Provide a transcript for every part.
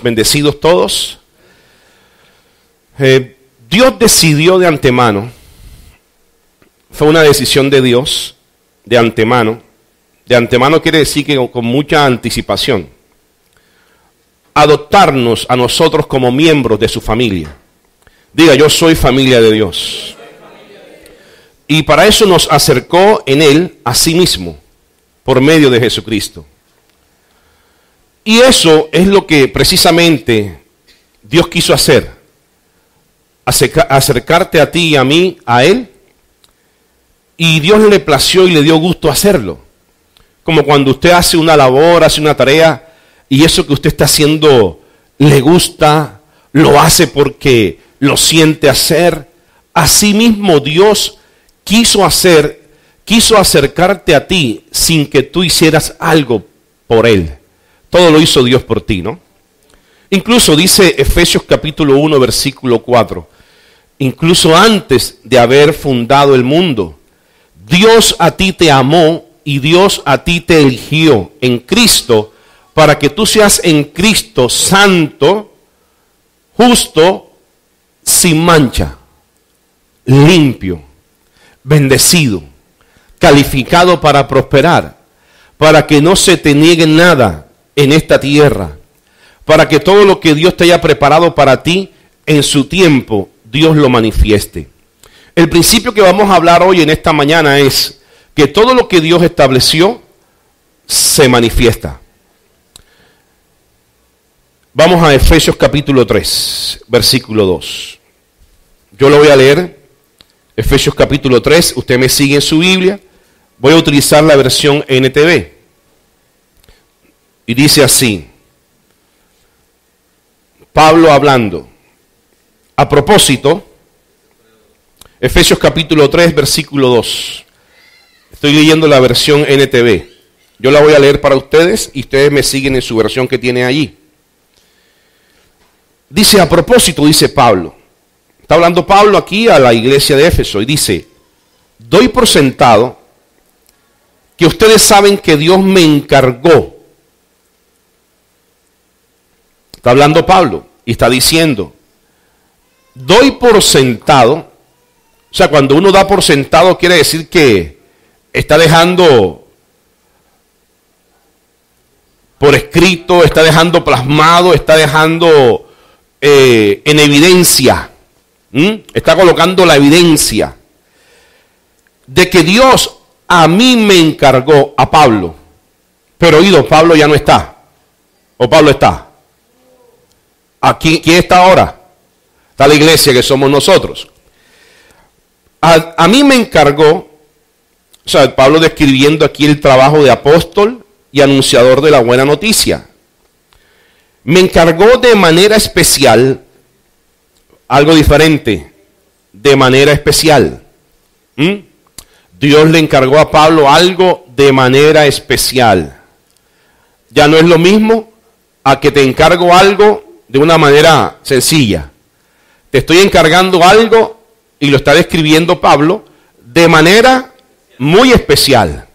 bendecidos todos. Dios decidió de antemano, fue una decisión de Dios de antemano. De antemano quiere decir que con mucha anticipación, adoptarnos a nosotros como miembros de su familia. Diga, yo soy familia de Dios. Y para eso nos acercó en Él a sí mismo, por medio de Jesucristo. Y eso es lo que precisamente Dios quiso hacer. Acercarte a ti y a mí, a Él. Y Dios le plació y le dio gusto hacerlo. Como cuando usted hace una labor, hace una tarea, y eso que usted está haciendo le gusta, lo hace porque lo siente hacer. Asimismo Dios quiso acercarte a ti sin que tú hicieras algo por Él. Todo lo hizo Dios por ti, ¿no? Incluso dice Efesios capítulo 1, versículo 4. Incluso antes de haber fundado el mundo, Dios a ti te amó y Dios a ti te eligió en Cristo para que tú seas en Cristo santo, justo, sin mancha, limpio, bendecido, calificado para prosperar, para que no se te niegue nada en esta tierra, para que todo lo que Dios te haya preparado para ti en su tiempo, Dios lo manifieste. El principio que vamos a hablar hoy en esta mañana es que todo lo que Dios estableció se manifiesta. Vamos a Efesios capítulo 3, versículo 2. Yo lo voy a leer. Efesios capítulo 3, usted me sigue en su Biblia. Voy a utilizar la versión NTV. Y dice así. Pablo hablando. A propósito, Efesios capítulo 3, versículo 2. Estoy leyendo la versión NTV. Yo la voy a leer para ustedes y ustedes me siguen en su versión que tiene allí. Dice, a propósito, dice Pablo. Está hablando Pablo aquí a la iglesia de Éfeso y dice, doy por sentado que ustedes saben que Dios me encargó. Está hablando Pablo y está diciendo, doy por sentado, o sea, cuando uno da por sentado quiere decir que está dejando por escrito, está dejando plasmado, está dejando en evidencia, está colocando la evidencia de que Dios a mí me encargó, a Pablo, pero oído, Pablo ya no está, o Pablo está. ¿Quién está ahora? Está la iglesia que somos nosotros. A mí me encargó, o sea, Pablo describiendo aquí el trabajo de apóstol y anunciador de la buena noticia. Me encargó de manera especial, algo diferente, de manera especial. Dios le encargó a Pablo algo de manera especial. Ya no es lo mismo a que te encargo algo de una manera sencilla. Te estoy encargando algo, y lo está describiendo Pablo, de manera muy especial.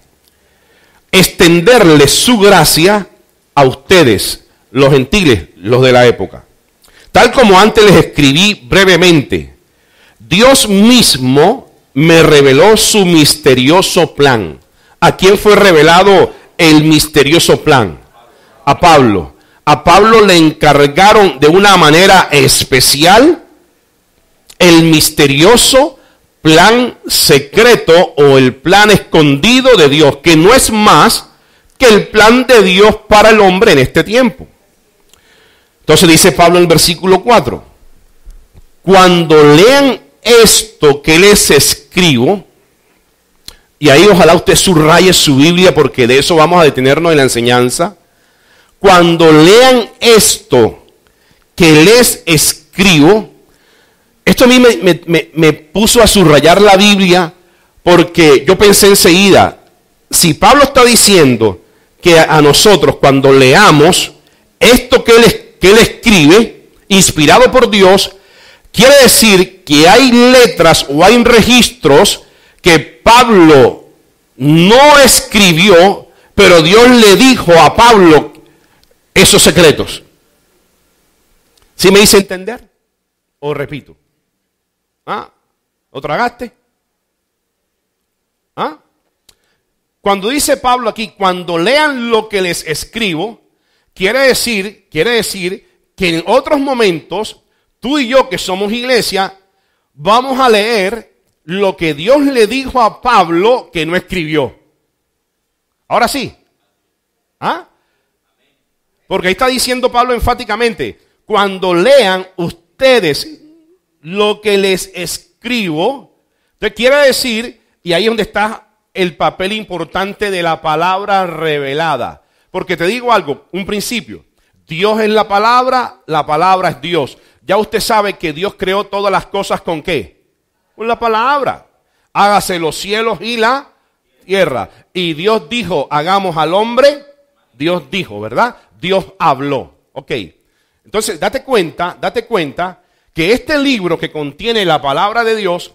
Extenderle su gracia a ustedes, los gentiles, los de la época. Tal como antes les escribí brevemente, Dios mismo me reveló su misterioso plan. ¿A quién fue revelado el misterioso plan? A Pablo. A Pablo le encargaron de una manera especial el misterioso plan secreto o el plan escondido de Dios, que no es más que el plan de Dios para el hombre en este tiempo. Entonces dice Pablo en el versículo 4, cuando lean esto que les escribo, y ahí ojalá usted subraye su Biblia porque de eso vamos a detenernos en la enseñanza. Cuando lean esto que les escribo, esto a mí me puso a subrayar la Biblia porque yo pensé enseguida, si Pablo está diciendo que a nosotros cuando leamos esto que él escribe, inspirado por Dios, quiere decir que hay letras o hay registros que Pablo no escribió, pero Dios le dijo a Pablo esos secretos. ¿Sí me hice entender? ¿O repito? ¿Ah? ¿O tragaste? ¿Ah? Cuando dice Pablo aquí, cuando lean lo que les escribo, quiere decir que en otros momentos, tú y yo que somos iglesia, vamos a leer lo que Dios le dijo a Pablo que no escribió. Ahora sí. ¿Ah? Porque ahí está diciendo Pablo enfáticamente, cuando lean ustedes lo que les escribo, te quiere decir, y ahí es donde está el papel importante de la palabra revelada. Porque te digo algo, un principio, Dios es la palabra es Dios. Ya usted sabe que Dios creó todas las cosas ¿con qué? Con la palabra. Hágase los cielos y la tierra. Y Dios dijo, hagamos al hombre. Dios dijo, ¿verdad? Dios habló. Ok. Entonces, date cuenta que este libro que contiene la palabra de Dios,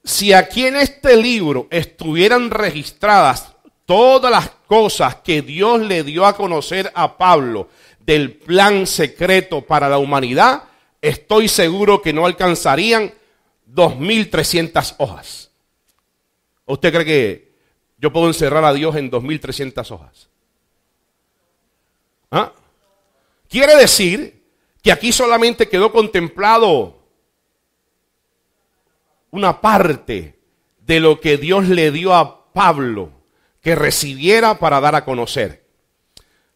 si aquí en este libro estuvieran registradas todas las cosas que Dios le dio a conocer a Pablo del plan secreto para la humanidad, estoy seguro que no alcanzarían 2.300 hojas. ¿Usted cree que yo puedo encerrar a Dios en 2.300 hojas? ¿Ah? Quiere decir que aquí solamente quedó contemplado una parte de lo que Dios le dio a Pablo que recibiera para dar a conocer.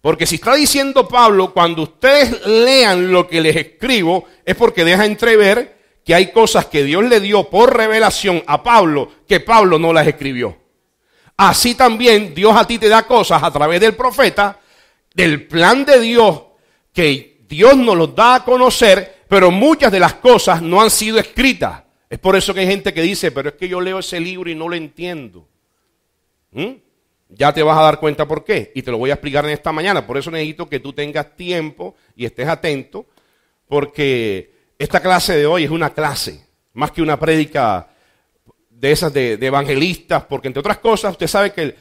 Porque si está diciendo Pablo, cuando ustedes lean lo que les escribo, es porque deja entrever que hay cosas que Dios le dio por revelación a Pablo, que Pablo no las escribió. Así también Dios a ti te da cosas a través del profeta, del plan de Dios, que Dios nos los da a conocer, pero muchas de las cosas no han sido escritas. Es por eso que hay gente que dice, pero es que yo leo ese libro y no lo entiendo. Ya te vas a dar cuenta por qué, y te lo voy a explicar en esta mañana. Por eso necesito que tú tengas tiempo y estés atento, porque esta clase de hoy es una clase, más que una prédica de esas de evangelistas, porque entre otras cosas, usted sabe que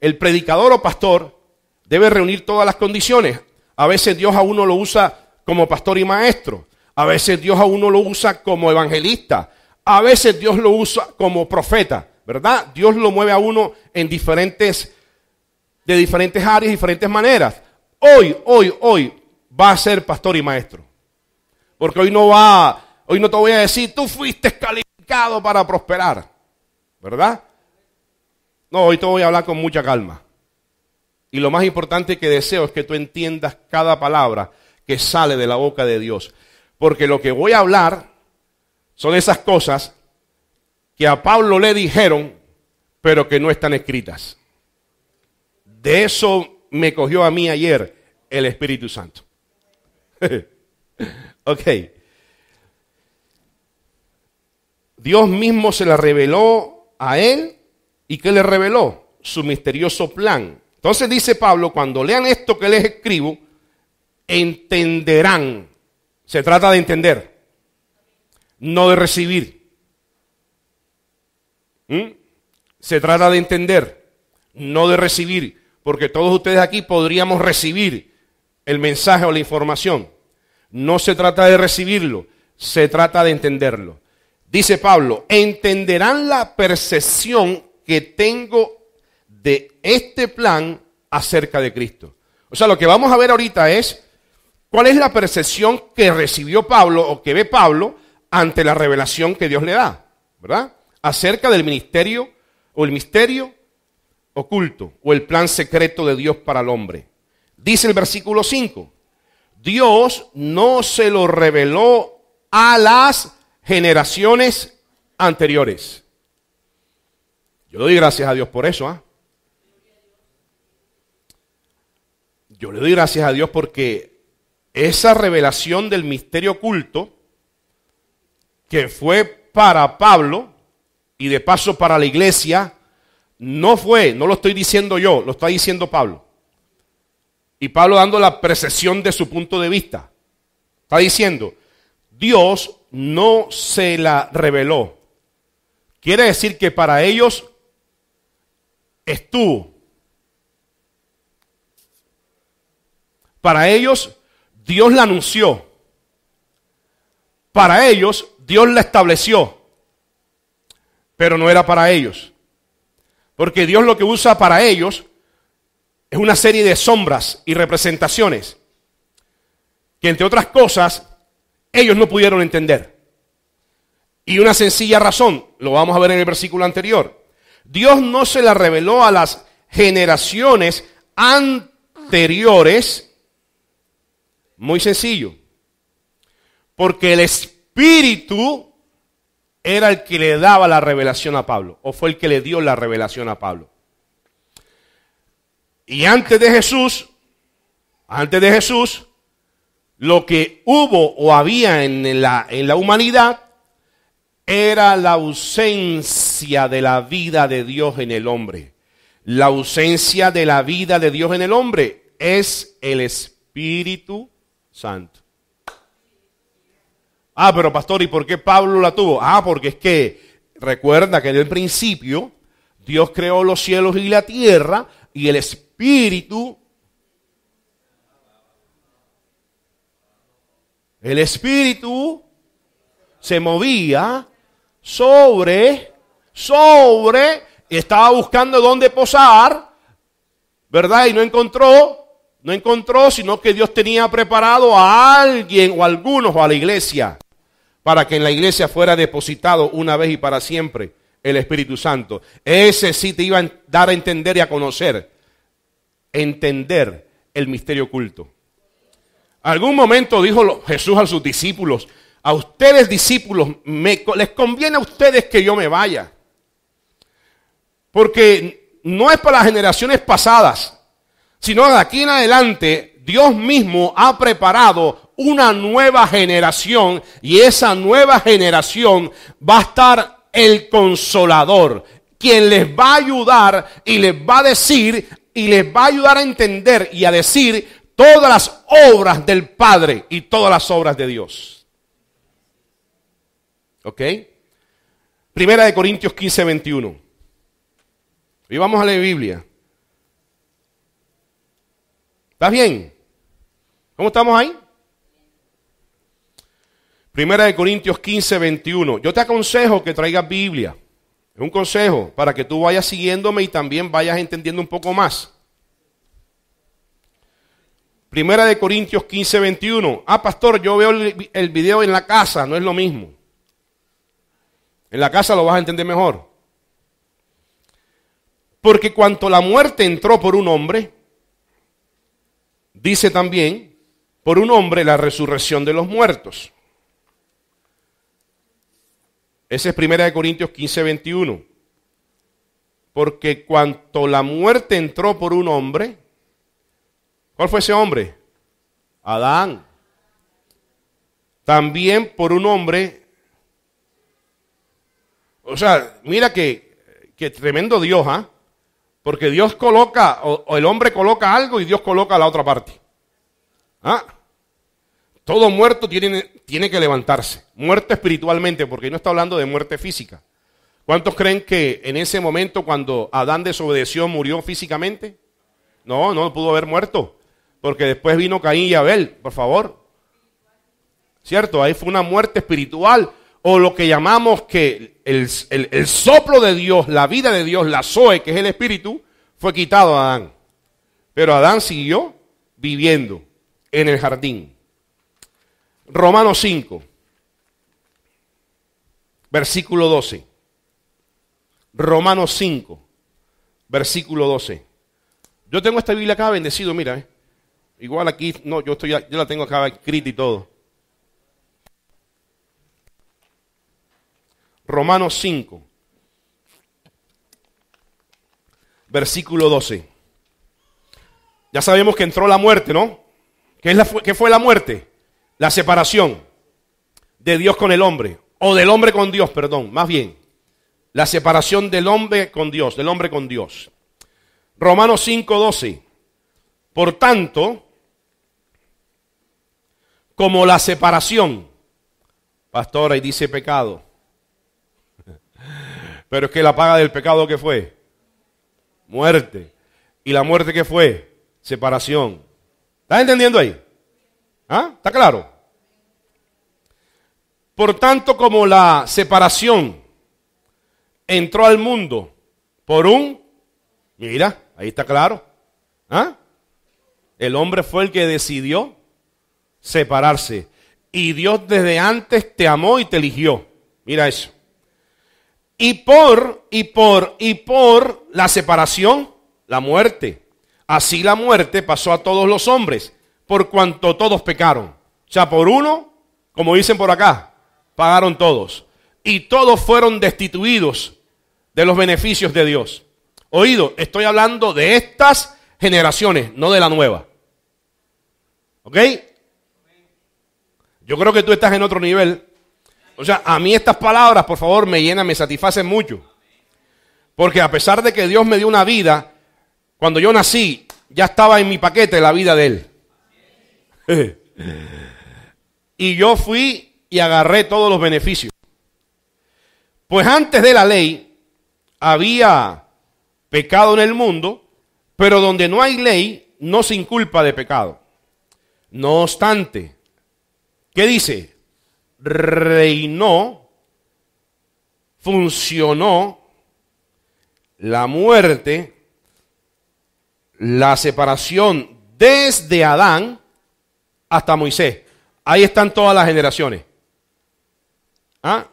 el predicador o pastor debe reunir todas las condiciones. A veces Dios a uno lo usa como pastor y maestro, a veces Dios a uno lo usa como evangelista, a veces Dios lo usa como profeta, ¿verdad? Dios lo mueve a uno en de diferentes áreas, diferentes maneras. Hoy va a ser pastor y maestro. Porque hoy no te voy a decir, tú fuiste calificado para prosperar, ¿verdad? No, hoy te voy a hablar con mucha calma. Y lo más importante que deseo es que tú entiendas cada palabra que sale de la boca de Dios. Porque lo que voy a hablar son esas cosas que a Pablo le dijeron, pero que no están escritas. De eso me cogió a mí ayer el Espíritu Santo. Ok. Dios mismo se la reveló a él. ¿Y qué le reveló? Su misterioso plan. Entonces dice Pablo, cuando lean esto que les escribo, entenderán. Se trata de entender, no de recibir. Se trata de entender, no de recibir, porque todos ustedes aquí podríamos recibir el mensaje o la información. No se trata de recibirlo, se trata de entenderlo. Dice Pablo, entenderán la percepción que tengo de este plan acerca de Cristo. O sea, lo que vamos a ver ahorita es cuál es la percepción que recibió Pablo o que ve Pablo ante la revelación que Dios le da, ¿verdad? Acerca del ministerio o el misterio oculto o el plan secreto de Dios para el hombre. Dice el versículo 5, Dios no se lo reveló a las generaciones anteriores. Yo doy gracias a Dios por eso, Yo le doy gracias a Dios porque esa revelación del misterio oculto que fue para Pablo y de paso para la iglesia, no lo estoy diciendo yo, lo está diciendo Pablo. Y Pablo dando la percepción de su punto de vista. Está diciendo, Dios no se la reveló. Quiere decir que para ellos estuvo. Para ellos, Dios la anunció. para ellos, Dios la estableció, pero no era para ellos. Porque Dios lo que usa para ellos es una serie de sombras y representaciones que, entre otras cosas, ellos no pudieron entender. Y una sencilla razón, lo vamos a ver en el versículo anterior. Dios no se la reveló a las generaciones anteriores. Muy sencillo. Porque el Espíritu era el que le daba la revelación a Pablo, o fue el que le dio la revelación a Pablo. Y antes de Jesús, lo que hubo o había en la humanidad era la ausencia de la vida de Dios en el hombre. La ausencia de la vida de Dios en el hombre es el Espíritu Santo. Pero pastor, ¿y por qué Pablo la tuvo? Porque es que recuerda que en el principio Dios creó los cielos y la tierra y el Espíritu se movía sobre, y estaba buscando dónde posar, ¿verdad? Y no encontró, sino que Dios tenía preparado a alguien o a algunos o a la iglesia, para que en la iglesia fuera depositado una vez y para siempre el Espíritu Santo. Ese sí te iba a dar a entender y a conocer, entender el misterio oculto. Algún momento dijo Jesús a sus discípulos: a ustedes discípulos, les conviene a ustedes que yo me vaya. Porque no es para las generaciones pasadas, sino de aquí en adelante Dios mismo ha preparado una nueva generación, y esa nueva generación va a estar el Consolador, quien les va a ayudar y les va a decir y les va a ayudar a entender y a decir todas las obras del Padre y todas las obras de Dios. ¿Ok? Primera de Corintios 15, 21. Y vamos a leer Biblia. ¿Estás bien? ¿Cómo estamos ahí? Primera de Corintios 15, 21. Yo te aconsejo que traigas Biblia. Es un consejo para que tú vayas siguiéndome y también vayas entendiendo un poco más. Primera de Corintios 15, 21. Pastor, yo veo el video en la casa, no es lo mismo. En la casa lo vas a entender mejor. Porque cuanto la muerte entró por un hombre, dice también, por un hombre la resurrección de los muertos. Ese es Primera de Corintios 15, 21. Porque cuanto la muerte entró por un hombre, ¿cuál fue ese hombre? Adán. También por un hombre. O sea, mira que tremendo Dios, porque Dios coloca, o el hombre coloca algo y Dios coloca la otra parte. Todo muerto tiene que levantarse. Muerto espiritualmente, porque no está hablando de muerte física. ¿Cuántos creen que en ese momento cuando Adán desobedeció murió físicamente? No pudo haber muerto. Porque después vino Caín y Abel, por favor. ¿Cierto? Ahí fue una muerte espiritual. O lo que llamamos que el soplo de Dios, la vida de Dios, la Zoe, que es el espíritu, fue quitado a Adán. Pero Adán siguió viviendo en el jardín. Romanos 5, versículo 12. Romanos 5, versículo 12. Yo tengo esta Biblia acá, bendecido, mira. Igual aquí, no, yo la tengo acá escrita y todo. Romanos 5, versículo 12. Ya sabemos que entró la muerte, ¿no? ¿Qué fue la muerte? La separación de Dios con el hombre, o del hombre con Dios, perdón, más bien. La separación del hombre con Dios, del hombre con Dios. Romanos 5, 12. Por tanto, como la separación, pastor, ahí dice pecado. Pero es que la paga del pecado, ¿qué fue? Muerte. ¿Y la muerte qué fue? Separación. ¿Estás entendiendo ahí? ¿Está claro? Por tanto, como la separación entró al mundo por mira, ahí está claro, ¿ah? El hombre fue el que decidió separarse. Y Dios desde antes te amó y te eligió. Mira eso. Y por la separación, la muerte. Así la muerte pasó a todos los hombres, por cuanto todos pecaron. O sea, por uno, como dicen por acá, pagaron todos. Y todos fueron destituidos de los beneficios de Dios. Oído, estoy hablando de estas generaciones, no de la nueva. ¿Ok? Yo creo que tú estás en otro nivel. O sea, a mí estas palabras, por favor, me llenan, me satisfacen mucho. Porque a pesar de que Dios me dio una vida, cuando yo nací, ya estaba en mi paquete la vida de Él. Y yo fui y agarré todos los beneficios. Pues antes de la ley, había pecado en el mundo, pero donde no hay ley, no se inculpa de pecado. No obstante, ¿qué dice? Reinó, funcionó la muerte, la separación desde Adán hasta Moisés. Ahí están todas las generaciones. ¿Ah?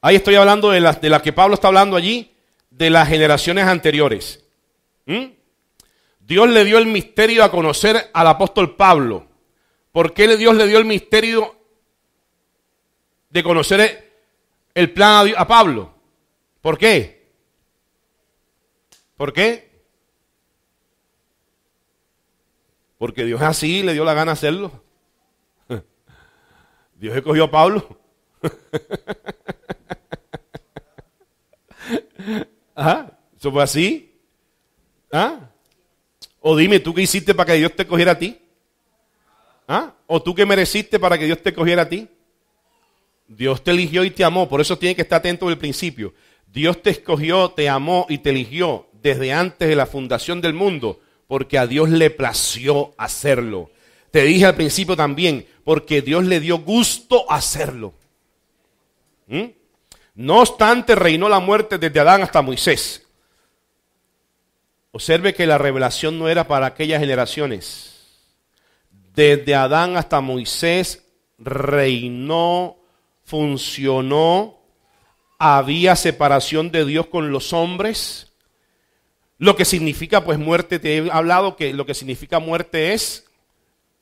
Ahí estoy hablando de las que Pablo está hablando allí, de las generaciones anteriores. Dios le dio el misterio a conocer al apóstol Pablo. ¿Por qué Dios le dio el misterio de conocer el plan a Pablo? ¿Por qué? ¿Por qué? Porque Dios así le dio la gana hacerlo. Dios escogió a Pablo. ¿Ah? ¿Eso fue así? ¿Ah? O dime, ¿tú qué hiciste para que Dios te cogiera a ti? ¿Ah? ¿O tú qué mereciste para que Dios te cogiera a ti? Dios te eligió y te amó, por eso tienes que estar atento del principio. Dios te escogió, te amó y te eligió desde antes de la fundación del mundo, porque a Dios le plació hacerlo. Te dije al principio también, porque Dios le dio gusto hacerlo. No obstante, reinó la muerte desde Adán hasta Moisés. Observe que la revelación no era para aquellas generaciones. Desde Adán hasta Moisés reinó, funcionó, había separación de Dios con los hombres. Lo que significa pues muerte, te he hablado que lo que significa muerte es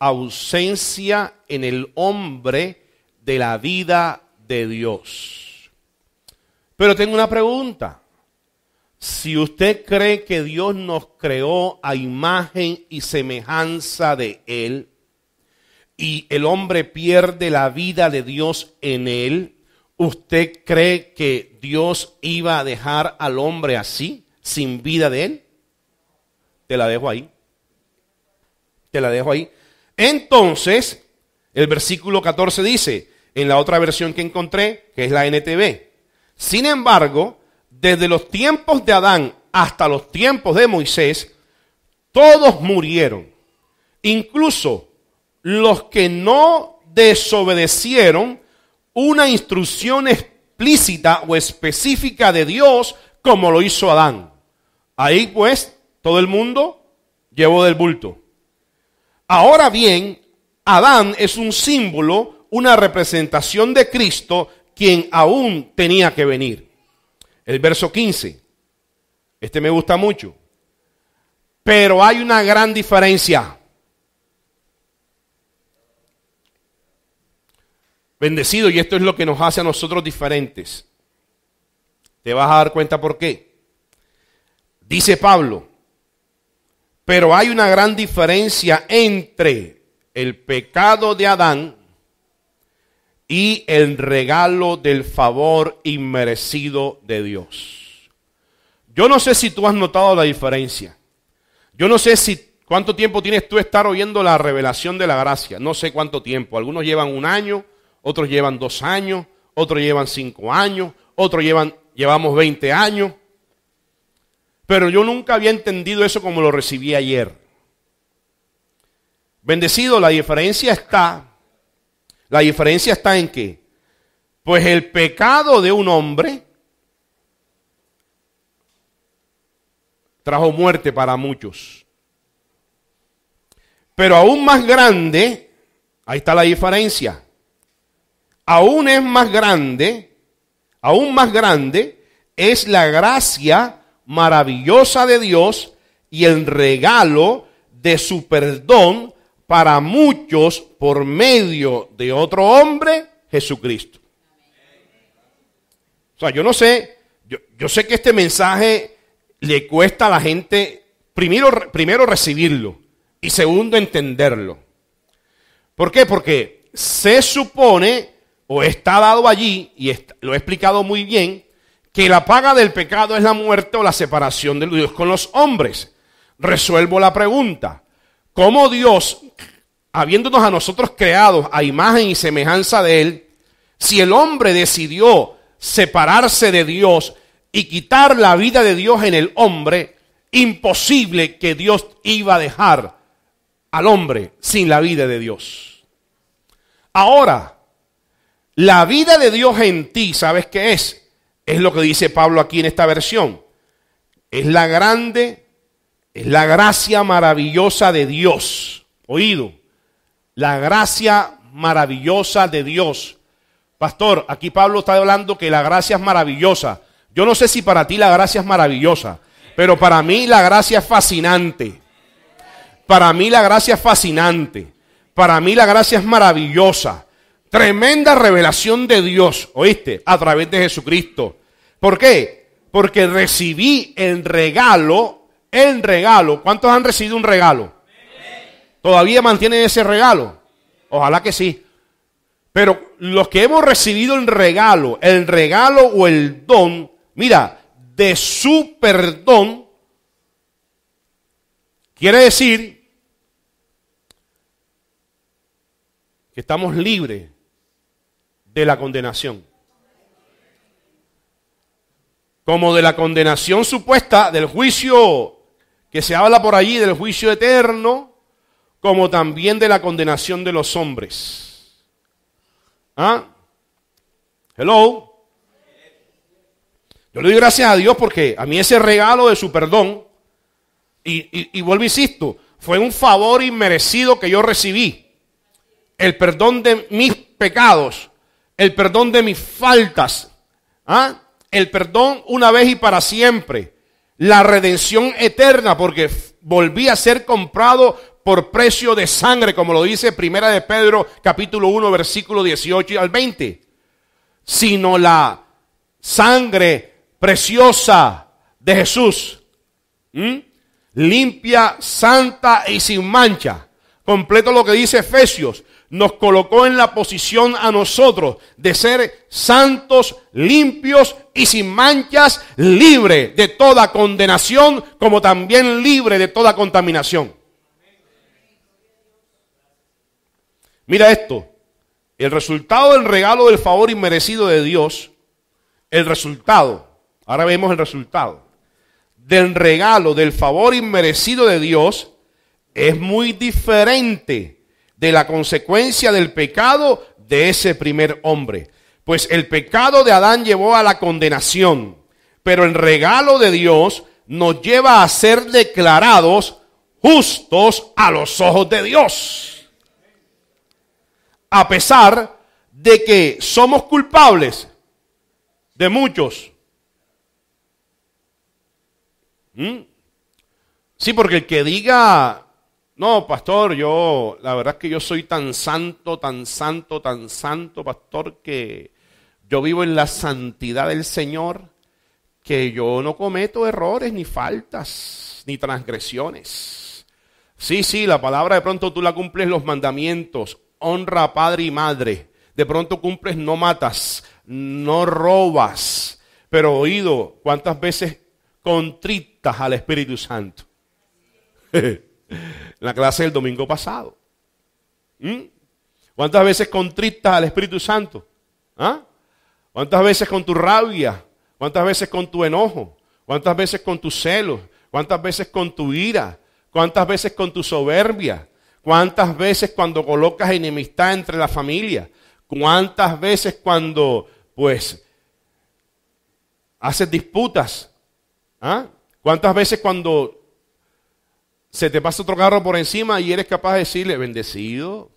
ausencia en el hombre de la vida de Dios. Pero tengo una pregunta. Si usted cree que Dios nos creó a imagen y semejanza de Él, y el hombre pierde la vida de Dios en él, ¿usted cree que Dios iba a dejar al hombre así, sin vida de él? Te la dejo ahí. Te la dejo ahí. Entonces, el versículo 14 dice, en la otra versión que encontré, que es la NTV, sin embargo, desde los tiempos de Adán hasta los tiempos de Moisés, todos murieron, incluso los que no desobedecieron una instrucción explícita o específica de Dios como lo hizo Adán. Ahí pues todo el mundo llevó del bulto. Ahora bien, Adán es un símbolo, una representación de Cristo, quien aún tenía que venir. El verso 15, este me gusta mucho. Pero hay una gran diferencia. Bendecido, y esto es lo que nos hace a nosotros diferentes. Te vas a dar cuenta por qué. Dice Pablo, pero hay una gran diferencia entre el pecado de Adán y el regalo del favor inmerecido de Dios. Yo no sé si tú has notado la diferencia. Yo no sé cuánto tiempo tienes tú estar oyendo la revelación de la gracia. No sé cuánto tiempo. Algunos llevan 1 año. Otros llevan 2 años, otros llevan 5 años, otros llevamos 20 años. Pero yo nunca había entendido eso como lo recibí ayer. Bendecido, la diferencia está La diferencia está en que, pues el pecado de un hombre trajo muerte para muchos. Pero aún más grande, ahí está la diferencia. Aún más grande es la gracia maravillosa de Dios y el regalo de su perdón para muchos por medio de otro hombre, Jesucristo. O sea, yo no sé, yo sé que este mensaje le cuesta a la gente, primero recibirlo y segundo entenderlo. ¿Por qué? Porque se supone, o está dado allí, y lo he explicado muy bien, que la paga del pecado es la muerte o la separación de Dios con los hombres. Resuelvo la pregunta. ¿Cómo Dios, habiéndonos a nosotros creados a imagen y semejanza de Él, si el hombre decidió separarse de Dios y quitar la vida de Dios en el hombre, imposible que Dios iba a dejar al hombre sin la vida de Dios? Ahora, la vida de Dios en ti, ¿sabes qué es? Es lo que dice Pablo aquí en esta versión. Es la gracia maravillosa de Dios. Oído, la gracia maravillosa de Dios. Pastor, aquí Pablo está hablando que la gracia es maravillosa. Yo no sé si para ti la gracia es maravillosa, pero para mí la gracia es fascinante. Para mí la gracia es fascinante. Para mí la gracia es maravillosa. Tremenda revelación de Dios, ¿oíste? A través de Jesucristo. ¿Por qué? Porque recibí el regalo. ¿Cuántos han recibido un regalo? ¿Todavía mantienen ese regalo? Ojalá que sí. Pero los que hemos recibido el regalo o el don, mira, de su perdón, quiere decir que estamos libres de la condenación. Como de la condenación supuesta del juicio que se habla por allí, del juicio eterno, como también de la condenación de los hombres. ¿Ah? Hello. Yo le doy gracias a Dios porque a mí ese regalo de su perdón, y vuelvo e insisto, fue un favor inmerecido que yo recibí. El perdón de mis pecados, el perdón de mis faltas, ¿ah? El perdón una vez y para siempre, la redención eterna, porque volví a ser comprado por precio de sangre, como lo dice Primera de Pedro, capítulo 1, versículo 18 al 20. Sino la sangre preciosa de Jesús, limpia, santa y sin mancha. Completo lo que dice Efesios. Nos colocó en la posición a nosotros de ser santos, limpios y sin manchas, libre de toda condenación, como también libre de toda contaminación. Mira esto, el resultado del regalo del favor inmerecido de Dios, ahora vemos el resultado del regalo del favor inmerecido de Dios es muy diferente de la consecuencia del pecado de ese primer hombre. Pues el pecado de Adán llevó a la condenación, pero el regalo de Dios nos lleva a ser declarados justos a los ojos de Dios. A pesar de que somos culpables de muchos. Sí, porque el que diga, no, pastor, la verdad es que yo soy tan santo, pastor, que yo vivo en la santidad del Señor, que yo no cometo errores, ni faltas, ni transgresiones. Sí, la palabra de pronto tú la cumples los mandamientos, honra a padre y madre. De pronto cumples, no matas, no robas. Pero oído, ¿cuántas veces contritas al Espíritu Santo? En la clase del domingo pasado. ¿Cuántas veces contritas al Espíritu Santo? ¿Ah? ¿Cuántas veces con tu rabia? ¿Cuántas veces con tu enojo? ¿Cuántas veces con tus celos? ¿Cuántas veces con tu ira? ¿Cuántas veces con tu soberbia? ¿Cuántas veces cuando colocas enemistad entre la familia? ¿Cuántas veces cuando, pues, haces disputas? ¿Ah? ¿Cuántas veces cuando se te pasa otro carro por encima y eres capaz de decirle, bendecido?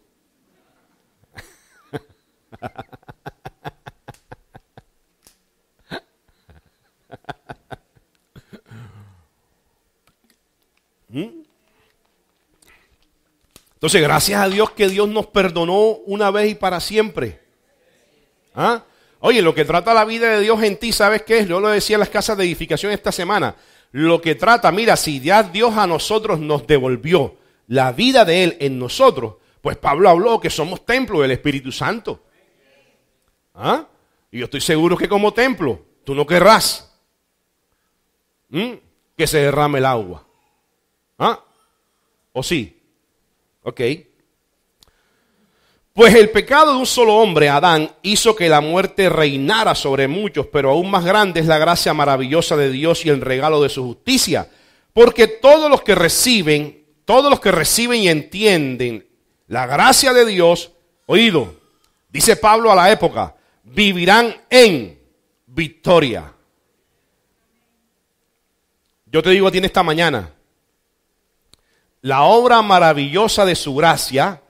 Entonces, gracias a Dios que Dios nos perdonó una vez y para siempre. ¿Ah? Oye, lo que trata la vida de Dios en ti, ¿sabes qué es? Yo lo decía en las casas de edificación esta semana. Lo que trata, mira, si ya Dios a nosotros nos devolvió la vida de Él en nosotros, pues Pablo habló que somos templo del Espíritu Santo. ¿Ah? Y yo estoy seguro que como templo, tú no querrás que se derrame el agua. ¿Ah? ¿O sí? Ok. Pues el pecado de un solo hombre, Adán, hizo que la muerte reinara sobre muchos, pero aún más grande es la gracia maravillosa de Dios y el regalo de su justicia. Porque todos los que reciben y entienden la gracia de Dios, oído, dice Pablo a la época, vivirán en victoria. Yo te digo a ti en esta mañana, la obra maravillosa de su gracia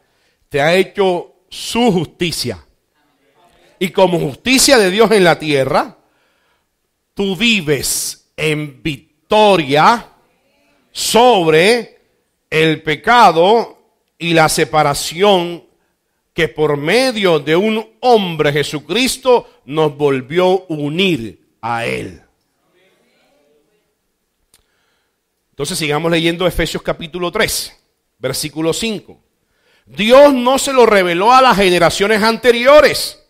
te ha hecho su justicia. Y como justicia de Dios en la tierra, tú vives en victoria sobre el pecado y la separación que por medio de un hombre, Jesucristo, nos volvió a unir a Él. Entonces sigamos leyendo Efesios capítulo 3, versículo 5. Dios no se lo reveló a las generaciones anteriores,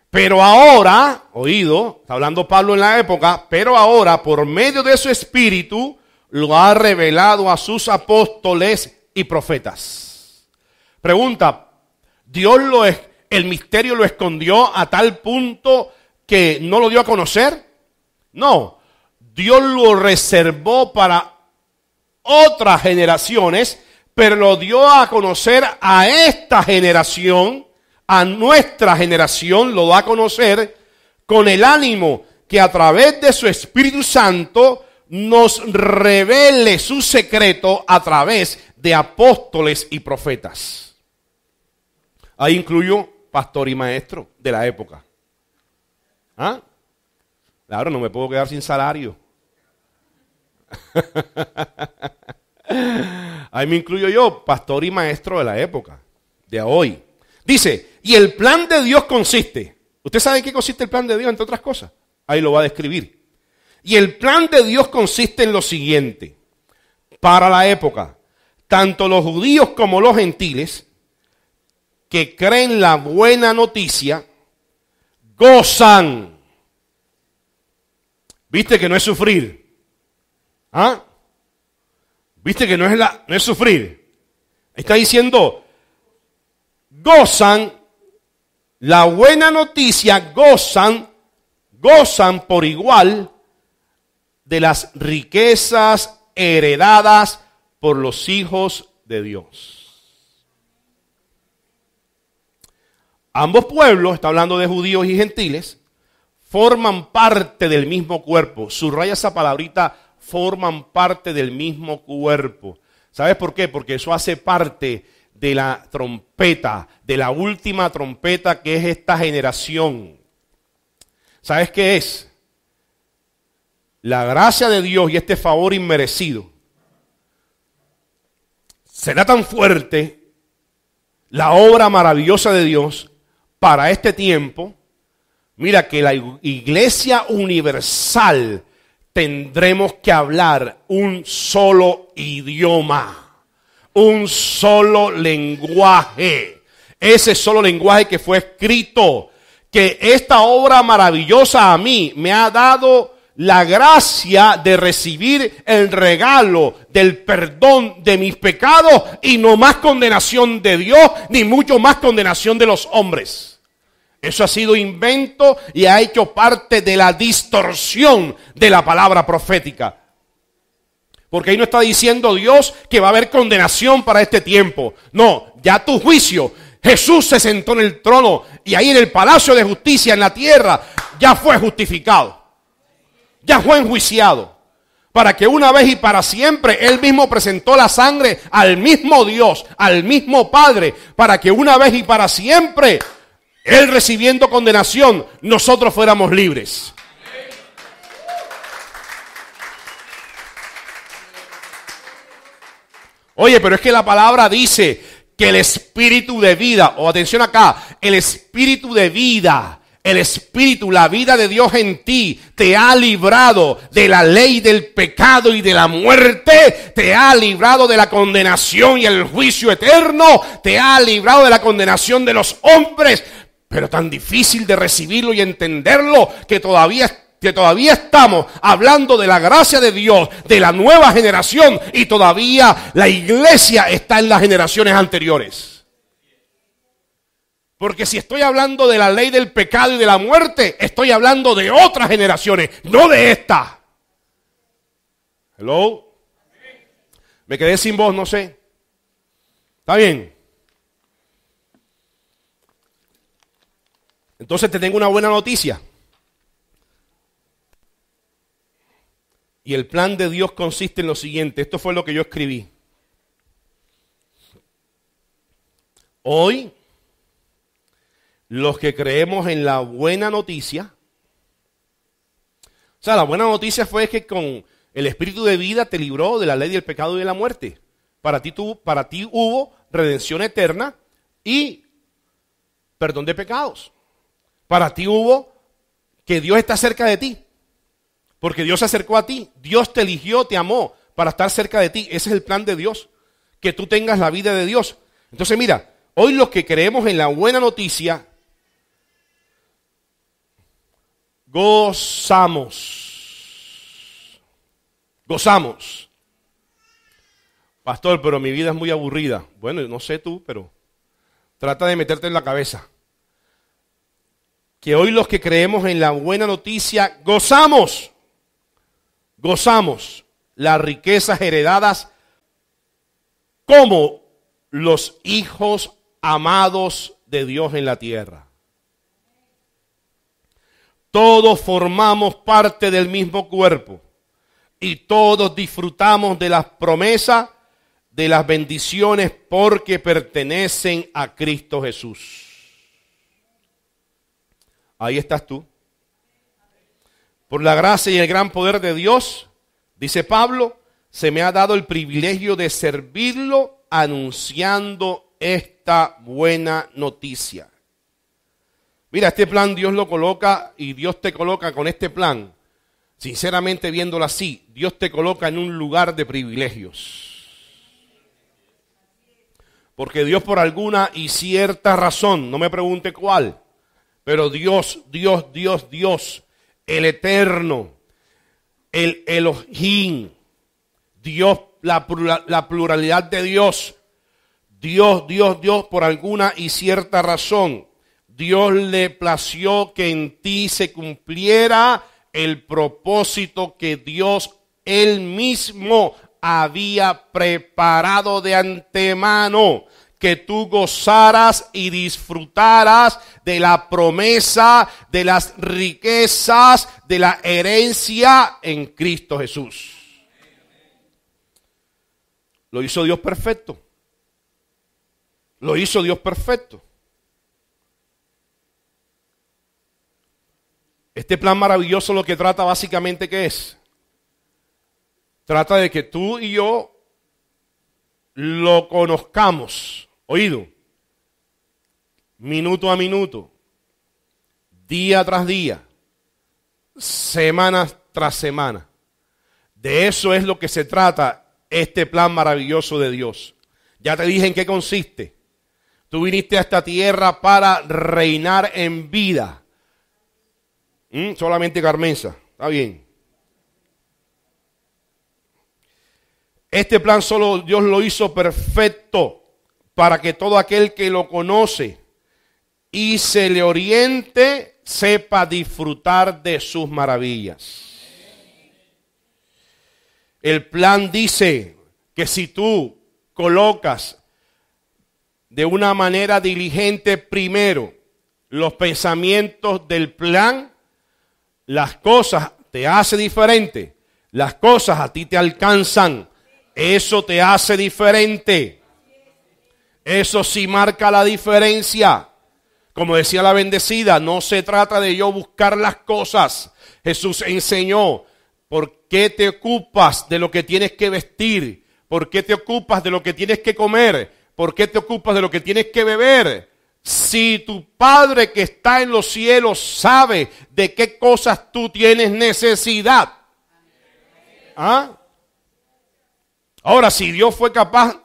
pero ahora, oído, está hablando Pablo en la época, pero ahora por medio de su Espíritu lo ha revelado a sus apóstoles y profetas. Pregunta, ¿el misterio lo escondió a tal punto que no lo dio a conocer? No, Dios lo reservó para otras generaciones, pero lo dio a conocer a esta generación, a nuestra generación, lo da a conocer con el ánimo que a través de su Espíritu Santo nos revele su secreto a través de apóstoles y profetas. Ahí incluyo pastor y maestro de la época. ¿Ah? Claro, no me puedo quedar sin salario. Ahí me incluyo yo, pastor y maestro de la época, de hoy. Dice, y el plan de Dios consiste. ¿Usted sabe en qué consiste el plan de Dios, entre otras cosas? Ahí lo va a describir. Y el plan de Dios consiste en lo siguiente. Para la época, tanto los judíos como los gentiles que creen la buena noticia, gozan. ¿Viste que no es sufrir? ¿Ah? ¿Viste que no es sufrir? Está diciendo, gozan, la buena noticia, gozan por igual de las riquezas heredadas por los hijos de Dios. Ambos pueblos, está hablando de judíos y gentiles, forman parte del mismo cuerpo. Subraya esa palabrita, forman parte del mismo cuerpo. ¿Sabes por qué? Porque eso hace parte de la trompeta, de la última trompeta que es esta generación. ¿Sabes qué es? La gracia de Dios y este favor inmerecido. Será tan fuerte la obra maravillosa de Dios para este tiempo. Mira que la iglesia universal tendremos que hablar un solo idioma, un solo lenguaje. Ese solo lenguaje que fue escrito, que esta obra maravillosa a mí me ha dado la gracia de recibir el regalo del perdón de mis pecados y no más condenación de Dios, ni mucho más condenación de los hombres. Eso ha sido invento y ha hecho parte de la distorsión de la palabra profética. Porque ahí no está diciendo Dios que va a haber condenación para este tiempo. No, ya tu juicio, Jesús se sentó en el trono y ahí en el palacio de justicia en la tierra ya fue justificado. Ya fue enjuiciado. Para que una vez y para siempre Él mismo presentó la sangre al mismo Dios, al mismo Padre. Para que una vez y para siempre Él recibiendo condenación, nosotros fuéramos libres. Oye, pero es que la palabra dice que el espíritu de vida, o atención acá, el espíritu de vida, el espíritu, la vida de Dios en ti, te ha librado de la ley del pecado y de la muerte, te ha librado de la condenación y el juicio eterno, te ha librado de la condenación de los hombres, pero tan difícil de recibirlo y entenderlo que todavía estamos hablando de la gracia de Dios, de la nueva generación, y todavía la iglesia está en las generaciones anteriores. Porque si estoy hablando de la ley del pecado y de la muerte, estoy hablando de otras generaciones, no de esta. Hello. Me quedé sin voz, no sé. ¿Está bien? Entonces te tengo una buena noticia. Y el plan de Dios consiste en lo siguiente. Esto fue lo que yo escribí. Hoy, los que creemos en la buena noticia, o sea, la buena noticia fue que con el espíritu de vida te libró de la ley del pecado y de la muerte. Para ti hubo redención eterna y perdón de pecados. Para ti hubo que Dios está cerca de ti. Porque Dios se acercó a ti, Dios te eligió, te amó para estar cerca de ti. Ese es el plan de Dios, que tú tengas la vida de Dios. Entonces mira, hoy los que creemos en la buena noticia, gozamos. Pastor, pero mi vida es muy aburrida. Bueno, no sé tú, pero trata de meterte en la cabeza. Que hoy los que creemos en la buena noticia, gozamos las riquezas heredadas como los hijos amados de Dios en la tierra. Todos formamos parte del mismo cuerpo y todos disfrutamos de las promesas, de las bendiciones porque pertenecen a Cristo Jesús. Ahí estás tú. Por la gracia y el gran poder de Dios, dice Pablo, se me ha dado el privilegio de servirlo anunciando esta buena noticia. Mira, este plan Dios lo coloca y Dios te coloca con este plan. Sinceramente, viéndolo así, Dios te coloca en un lugar de privilegios. Porque Dios, por alguna y cierta razón, no me pregunte cuál, pero Dios, el eterno, el Elohim, Dios, la pluralidad de Dios, Dios, por alguna y cierta razón, Dios le plació que en ti se cumpliera el propósito que Dios Él mismo había preparado de antemano. Que tú gozaras y disfrutaras de la promesa, de las riquezas, de la herencia en Cristo Jesús. Lo hizo Dios perfecto. Lo hizo Dios perfecto. Este plan maravilloso lo que trata básicamente, ¿qué es? Trata de que tú y yo lo conozcamos. Oído, minuto a minuto, día tras día, semana tras semana. De eso es lo que se trata este plan maravilloso de Dios. Ya te dije en qué consiste. Tú viniste a esta tierra para reinar en vida. Solamente Carmenza, está bien. Este plan solo Dios lo hizo perfecto para que todo aquel que lo conoce y se le oriente sepa disfrutar de sus maravillas. El plan dice que si tú colocas de una manera diligente primero los pensamientos del plan, las cosas te hace diferente. Las cosas a ti te alcanzan. Eso te hace diferente. Eso sí marca la diferencia. Como decía la bendecida, no se trata de yo buscar las cosas. Jesús enseñó, ¿por qué te ocupas de lo que tienes que vestir? ¿Por qué te ocupas de lo que tienes que comer? ¿Por qué te ocupas de lo que tienes que beber? Si tu Padre que está en los cielos sabe de qué cosas tú tienes necesidad. ¿Ah? Ahora, si Dios fue capaz,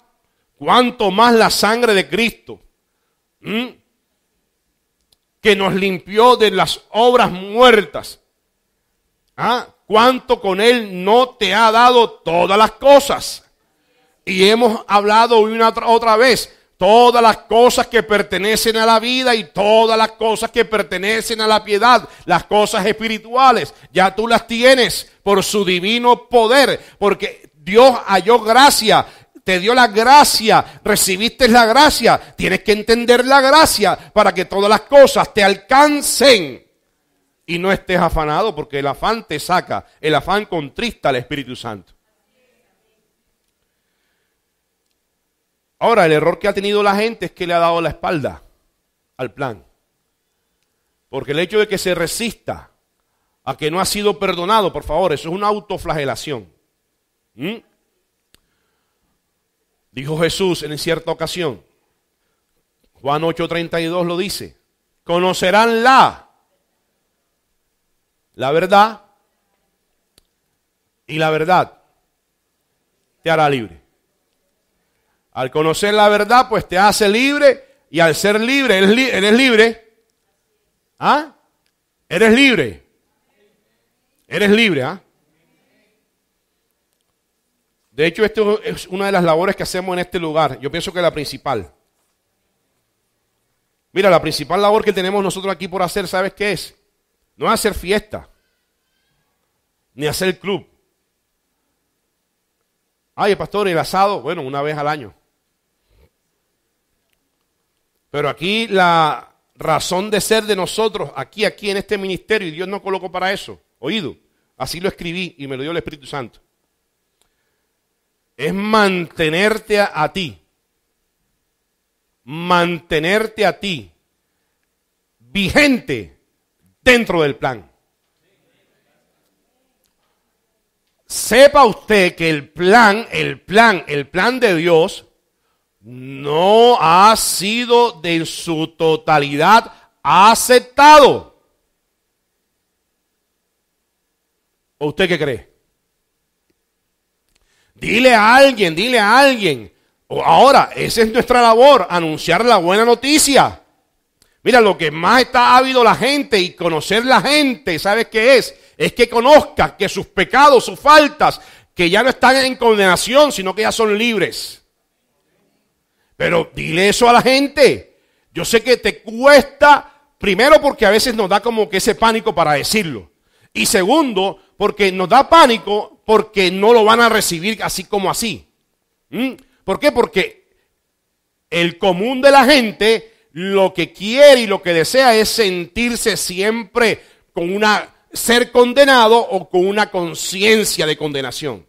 ¿cuánto más la sangre de Cristo? Que nos limpió de las obras muertas. ¿Ah? ¿Cuánto con Él no te ha dado todas las cosas? Y hemos hablado una otra vez, todas las cosas que pertenecen a la vida y todas las cosas que pertenecen a la piedad, las cosas espirituales, ya tú las tienes por su divino poder, porque Dios halló gracia, te dio la gracia, recibiste la gracia, tienes que entender la gracia para que todas las cosas te alcancen y no estés afanado, porque el afán te saca, el afán contrista al Espíritu Santo. Ahora, el error que ha tenido la gente es que le ha dado la espalda al plan. Porque el hecho de que se resista a que no ha sido perdonado, por favor, eso es una autoflagelación. Dijo Jesús en cierta ocasión, Juan 8:32 lo dice, conocerán la verdad y la verdad te hará libre. Al conocer la verdad, pues te hace libre, y al ser libre, eres libre. ¿Ah? Eres libre. Eres libre, ¿ah? De hecho, esto es una de las labores que hacemos en este lugar. Yo pienso que la principal. Mira, la principal labor que tenemos nosotros aquí por hacer, ¿sabes qué es? No es hacer fiesta, ni hacer club. Ay, pastor, el asado, bueno, una vez al año. Pero aquí la razón de ser de nosotros, aquí en este ministerio, y Dios nos colocó para eso, oído, así lo escribí y me lo dio el Espíritu Santo, es mantenerte a ti vigente dentro del plan. Sepa usted que el plan de Dios no ha sido de su totalidad aceptado. ¿O usted qué cree? Dile a alguien. Ahora, esa es nuestra labor, anunciar la buena noticia. Mira, lo que más está ávido la gente y conocer la gente, ¿sabes qué es? Es que conozca que sus pecados, sus faltas, que ya no están en condenación, sino que ya son libres. Pero dile eso a la gente. Yo sé que te cuesta, primero porque a veces nos da como que ese pánico para decirlo. Y segundo, porque nos da pánico porque no lo van a recibir así como así. ¿Por qué? Porque el común de la gente lo que quiere y lo que desea es sentirse siempre con ser condenado o con una conciencia de condenación.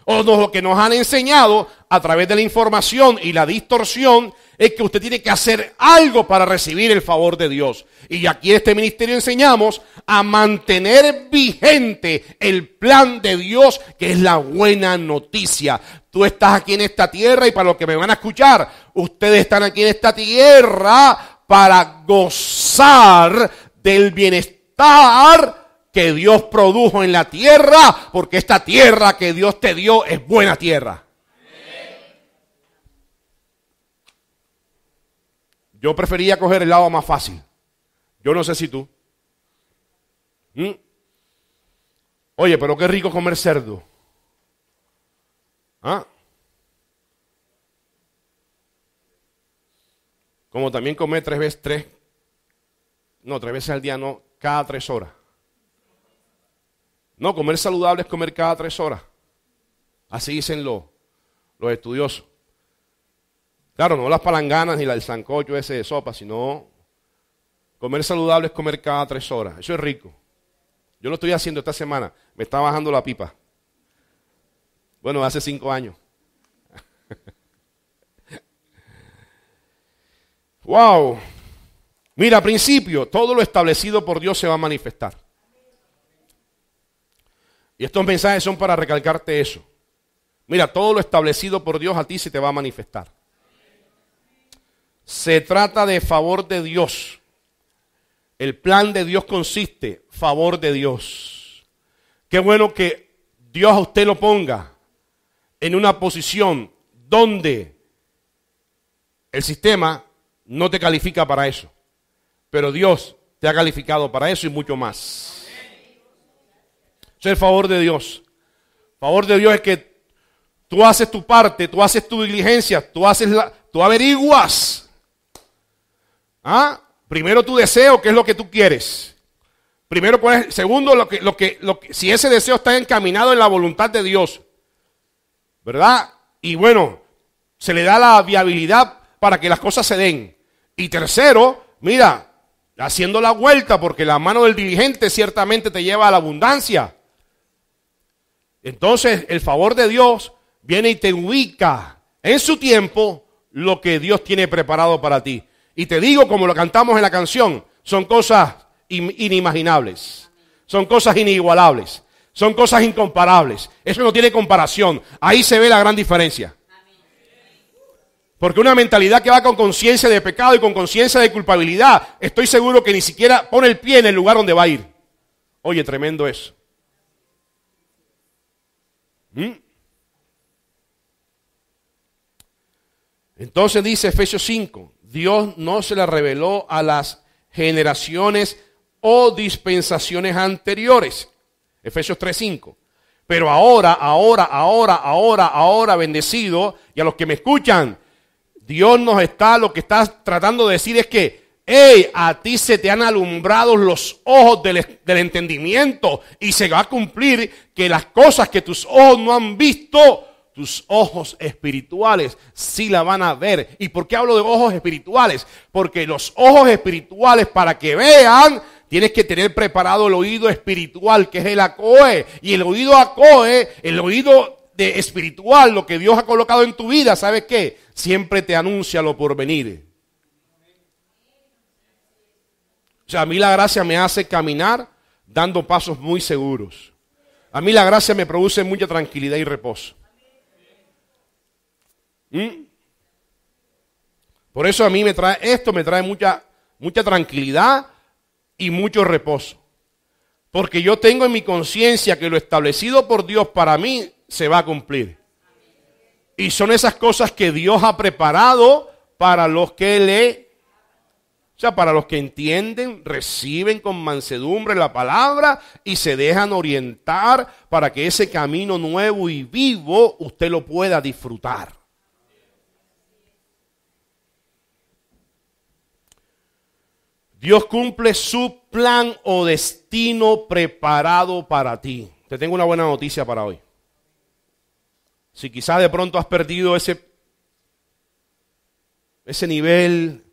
O lo que nos han enseñado a través de la información y la distorsión es que usted tiene que hacer algo para recibir el favor de Dios. Y aquí en este ministerio enseñamos a mantener vigente el plan de Dios, que es la buena noticia. Tú estás aquí en esta tierra, y para los que me van a escuchar, ustedes están aquí en esta tierra para gozar del bienestar que Dios produjo en la tierra, porque esta tierra que Dios te dio es buena tierra. Yo prefería coger el lado más fácil. Yo no sé si tú. Oye, pero qué rico comer cerdo. ¿Ah? Como también comer 3 veces al día, no, cada 3 horas. No, comer saludable es comer cada 3 horas. Así dicen los estudiosos. Claro, no las palanganas ni el sancocho ese de sopa, sino comer saludable es comer cada 3 horas. Eso es rico. Yo lo estoy haciendo esta semana. Me está bajando la pipa. Bueno, hace 5 años. Wow. Mira, al principio, todo lo establecido por Dios se va a manifestar. Y estos mensajes son para recalcarte eso. Mira, todo lo establecido por Dios a ti se te va a manifestar. Se trata de favor de Dios. El plan de Dios consiste favor de Dios. Qué bueno que Dios a usted lo ponga en una posición donde el sistema no te califica para eso. Pero Dios te ha calificado para eso y mucho más. Eso es el favor de Dios. El favor de Dios es que tú haces tu parte, tú haces tu diligencia, tú averiguas. Primero tu deseo, ¿qué es lo que tú quieres? Primero, ¿cuál es? Segundo, si ese deseo está encaminado en la voluntad de Dios, ¿verdad? Y bueno, se le da la viabilidad para que las cosas se den. Y tercero, mira, haciendo la vuelta, porque la mano del diligente ciertamente te lleva a la abundancia. Entonces, el favor de Dios viene y te ubica en su tiempo lo que Dios tiene preparado para ti. Y te digo, como lo cantamos en la canción, son cosas inimaginables, son cosas inigualables, son cosas incomparables. Eso no tiene comparación. Ahí se ve la gran diferencia. Porque una mentalidad que va con conciencia de pecado y con conciencia de culpabilidad, estoy seguro que ni siquiera pone el pie en el lugar donde va a ir. Oye, tremendo eso. Entonces dice Efesios 5, Dios no se la reveló a las generaciones o dispensaciones anteriores. Efesios 3:5. Pero ahora, bendecido, y a los que me escuchan, Dios lo que está tratando de decir es que, a ti se te han alumbrado los ojos del entendimiento y se va a cumplir que las cosas que tus ojos no han visto, tus ojos espirituales sí la van a ver. ¿Y por qué hablo de ojos espirituales? Porque los ojos espirituales, para que vean, tienes que tener preparado el oído espiritual, que es el acoe. Y el oído acoe, el oído espiritual, lo que Dios ha colocado en tu vida, ¿sabes qué? Siempre te anuncia lo por venir. O sea, a mí la gracia me hace caminar dando pasos muy seguros. A mí la gracia me produce mucha tranquilidad y reposo. Por eso a mí me trae mucha tranquilidad y mucho reposo. Porque yo tengo en mi conciencia que lo establecido por Dios para mí se va a cumplir. Y son esas cosas que Dios ha preparado para los que para los que entienden, reciben con mansedumbre la palabra y se dejan orientar para que ese camino nuevo y vivo usted lo pueda disfrutar. Dios cumple su plan o destino preparado para ti. Te tengo una buena noticia para hoy. Si quizás de pronto has perdido ese nivel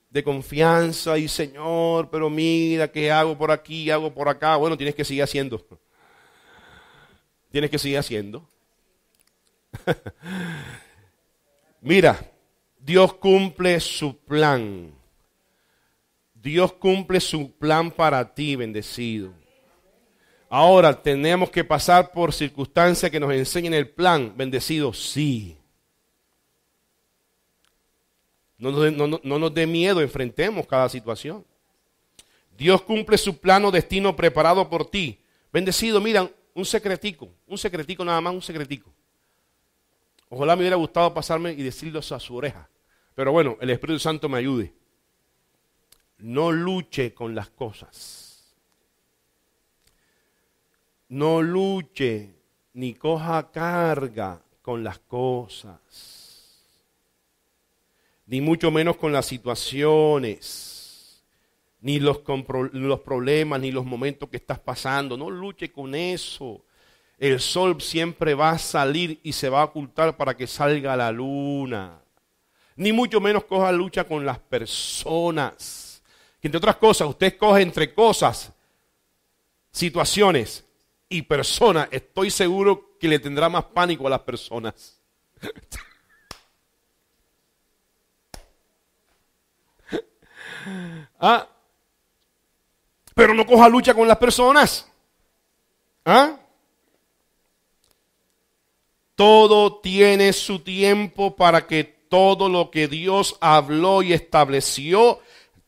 de confianza y Señor, pero mira, ¿qué hago por aquí? ¿Hago por acá? Bueno, tienes que seguir haciendo. Tienes que seguir haciendo. Mira, Dios cumple su plan. Dios cumple su plan para ti, bendecido. Ahora, ¿tenemos que pasar por circunstancias que nos enseñen el plan? Bendecido, sí. No nos dé miedo, enfrentemos cada situación. Dios cumple su plan o destino preparado por ti. Bendecido, mira, un secretico nada más, un secretico. Ojalá me hubiera gustado pasarme y decirlo a su oreja. Pero bueno, el Espíritu Santo me ayude. No luche con las cosas. No luche ni coja carga con las cosas. Ni mucho menos con las situaciones, ni los problemas, ni los momentos que estás pasando. No luche con eso. El sol siempre va a salir y se va a ocultar para que salga la luna. Ni mucho menos coja lucha con las personas. Que entre otras cosas, usted escoge entre cosas, situaciones y personas. Estoy seguro que le tendrá más pánico a las personas. Pero no coja lucha con las personas. Todo tiene su tiempo para que todo lo que Dios habló y estableció,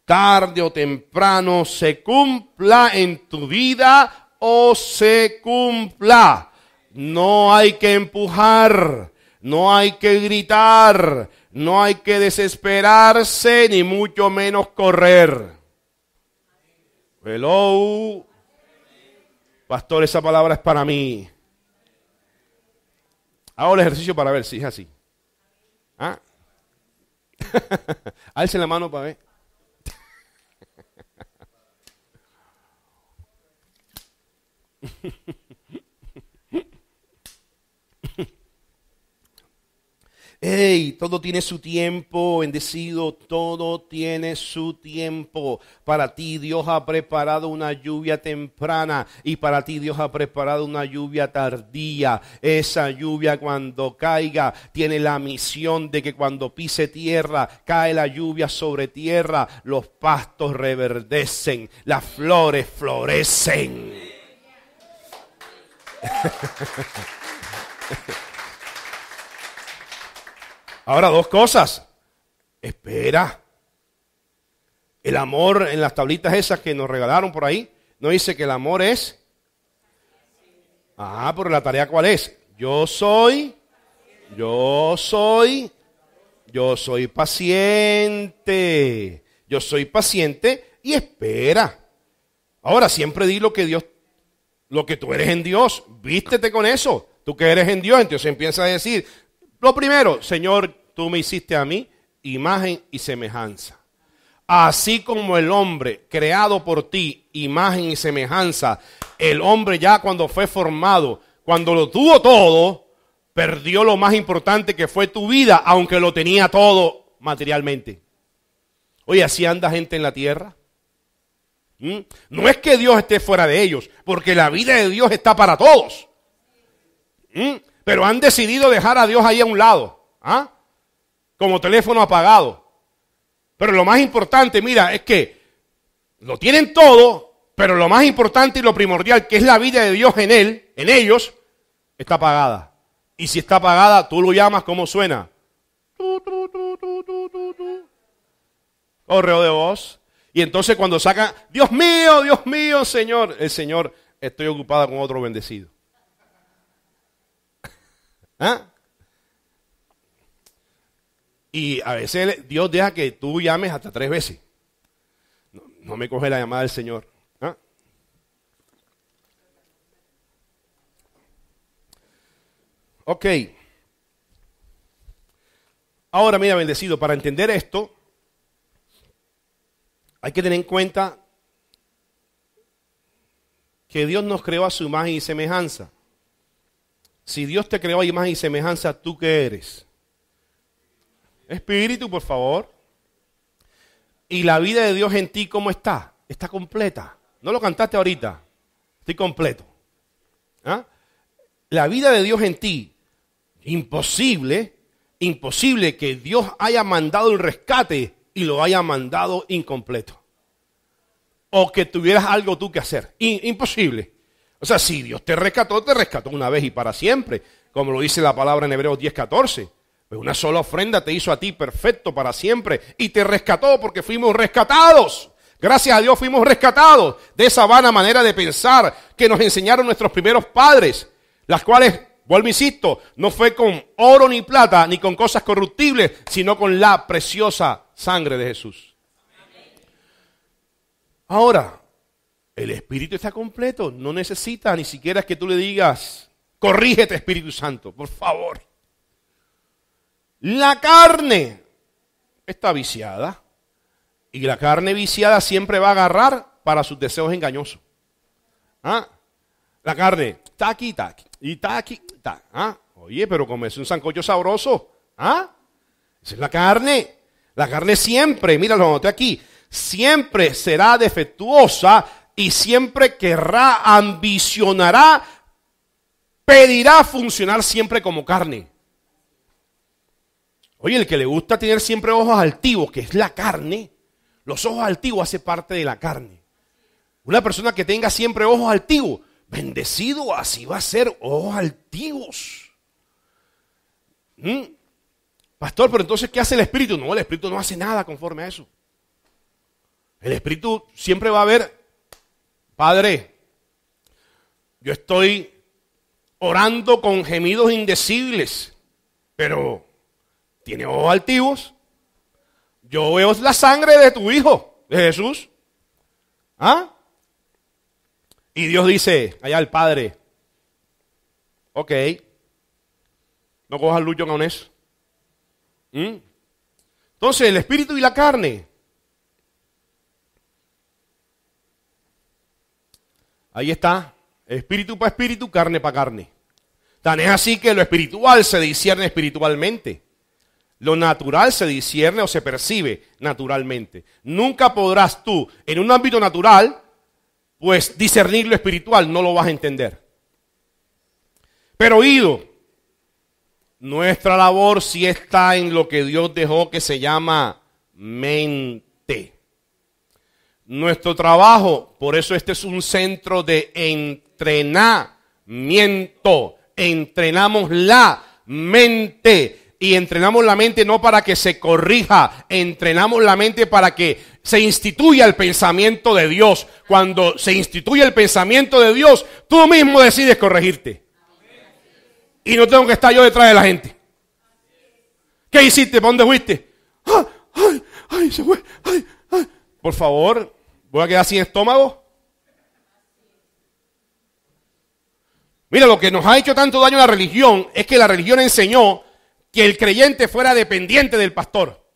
tarde o temprano, se cumpla en tu vida o se cumpla. No hay que empujar, no hay que gritar, no hay que desesperarse, ni mucho menos correr. Hello. Pastor, esa palabra es para mí. Hago el ejercicio para ver si es así. Alce la mano para ver. Todo tiene su tiempo, bendecido, todo tiene su tiempo. Para ti Dios ha preparado una lluvia temprana y para ti Dios ha preparado una lluvia tardía. Esa lluvia cuando caiga tiene la misión de que cuando pise tierra, cae la lluvia sobre tierra, los pastos reverdecen, las flores florecen. Ahora, dos cosas. Espera. El amor en las tablitas esas que nos regalaron por ahí, no dice que el amor es. Pero la tarea ¿cuál es? Yo soy paciente. Yo soy paciente y espera. Ahora, siempre di lo que tú eres en Dios. Vístete con eso. Tú que eres en Dios, entonces empieza a decir, lo primero, Señor, tú me hiciste a mí imagen y semejanza. Así como el hombre creado por ti, imagen y semejanza, el hombre ya cuando fue formado, cuando lo tuvo todo, perdió lo más importante que fue tu vida, aunque lo tenía todo materialmente. Oye, así anda gente en la tierra. No es que Dios esté fuera de ellos, porque la vida de Dios está para todos. Pero han decidido dejar a Dios ahí a un lado, como teléfono apagado. Pero lo más importante, mira, es que lo tienen todo, pero lo más importante y lo primordial, que es la vida de Dios en él, en ellos, está apagada. Y si está apagada, tú lo llamas, ¿cómo suena? Correo de voz. Y entonces cuando sacan, Dios mío, Señor, el Señor, estoy ocupada con otro bendecido. Y a veces Dios deja que tú llames hasta 3 veces. No me coge la llamada del Señor. Ok. Ahora mira, bendecido, para entender esto, hay que tener en cuenta que Dios nos creó a su imagen y semejanza. Si Dios te creó a imagen y semejanza, ¿tú qué eres? Espíritu, por favor. ¿Y la vida de Dios en ti cómo está? Está completa. No lo cantaste ahorita. Estoy completo. La vida de Dios en ti, imposible que Dios haya mandado el rescate y lo haya mandado incompleto. O que tuvieras algo tú que hacer. Imposible. O sea, si Dios te rescató una vez y para siempre. Como lo dice la palabra en Hebreos 10:14. Pues una sola ofrenda te hizo a ti perfecto para siempre. Y te rescató porque fuimos rescatados. Gracias a Dios fuimos rescatados de esa vana manera de pensar que nos enseñaron nuestros primeros padres. Las cuales, vuelvo insisto, no fue con oro ni plata ni con cosas corruptibles, sino con la preciosa sangre de Jesús. Ahora, el Espíritu está completo, no necesita ni siquiera que tú le digas, corrígete Espíritu Santo, por favor. La carne está viciada y la carne viciada siempre va a agarrar para sus deseos engañosos. La carne, está aquí, está aquí, y está aquí, está. ¿Ah? Oye, pero comerse un sancocho sabroso. ¿Ah? Esa es la carne. La carne siempre, mira, lo anoté aquí, siempre será defectuosa y siempre querrá, ambicionará, pedirá funcionar siempre como carne. Oye, el que le gusta tener siempre ojos altivos, que es la carne, los ojos altivos hace parte de la carne. Una persona que tenga siempre ojos altivos, bendecido, así va a ser, ojos altivos. Pastor, pero entonces, ¿qué hace el Espíritu? No, el Espíritu no hace nada conforme a eso. El Espíritu siempre va a ver, Padre, yo estoy orando con gemidos indecibles, pero tiene ojos altivos. Yo veo la sangre de tu Hijo, de Jesús. ¿Ah? Y Dios dice, allá el Padre, ok, no cojas lucho con eso. Entonces, el espíritu y la carne. Ahí está, espíritu para espíritu, carne para carne. Tan es así que lo espiritual se discierne espiritualmente. Lo natural se discierne o se percibe naturalmente. Nunca podrás tú, en un ámbito natural, pues discernir lo espiritual, no lo vas a entender. Pero oído, nuestra labor sí está en lo que Dios dejó que se llama mente. Nuestro trabajo, por eso este es un centro de entrenamiento. Entrenamos la mente. Y entrenamos la mente no para que se corrija, entrenamos la mente para que se instituya el pensamiento de Dios. Cuando se instituye el pensamiento de Dios, tú mismo decides corregirte. Y no tengo que estar yo detrás de la gente. ¿Qué hiciste? ¿Para dónde fuiste? ¡Ay, se fue! ¡Ay! Por favor, ¿voy a quedar sin estómago? Mira, lo que nos ha hecho tanto daño a la religión es que la religión enseñó que el creyente fuera dependiente del pastor.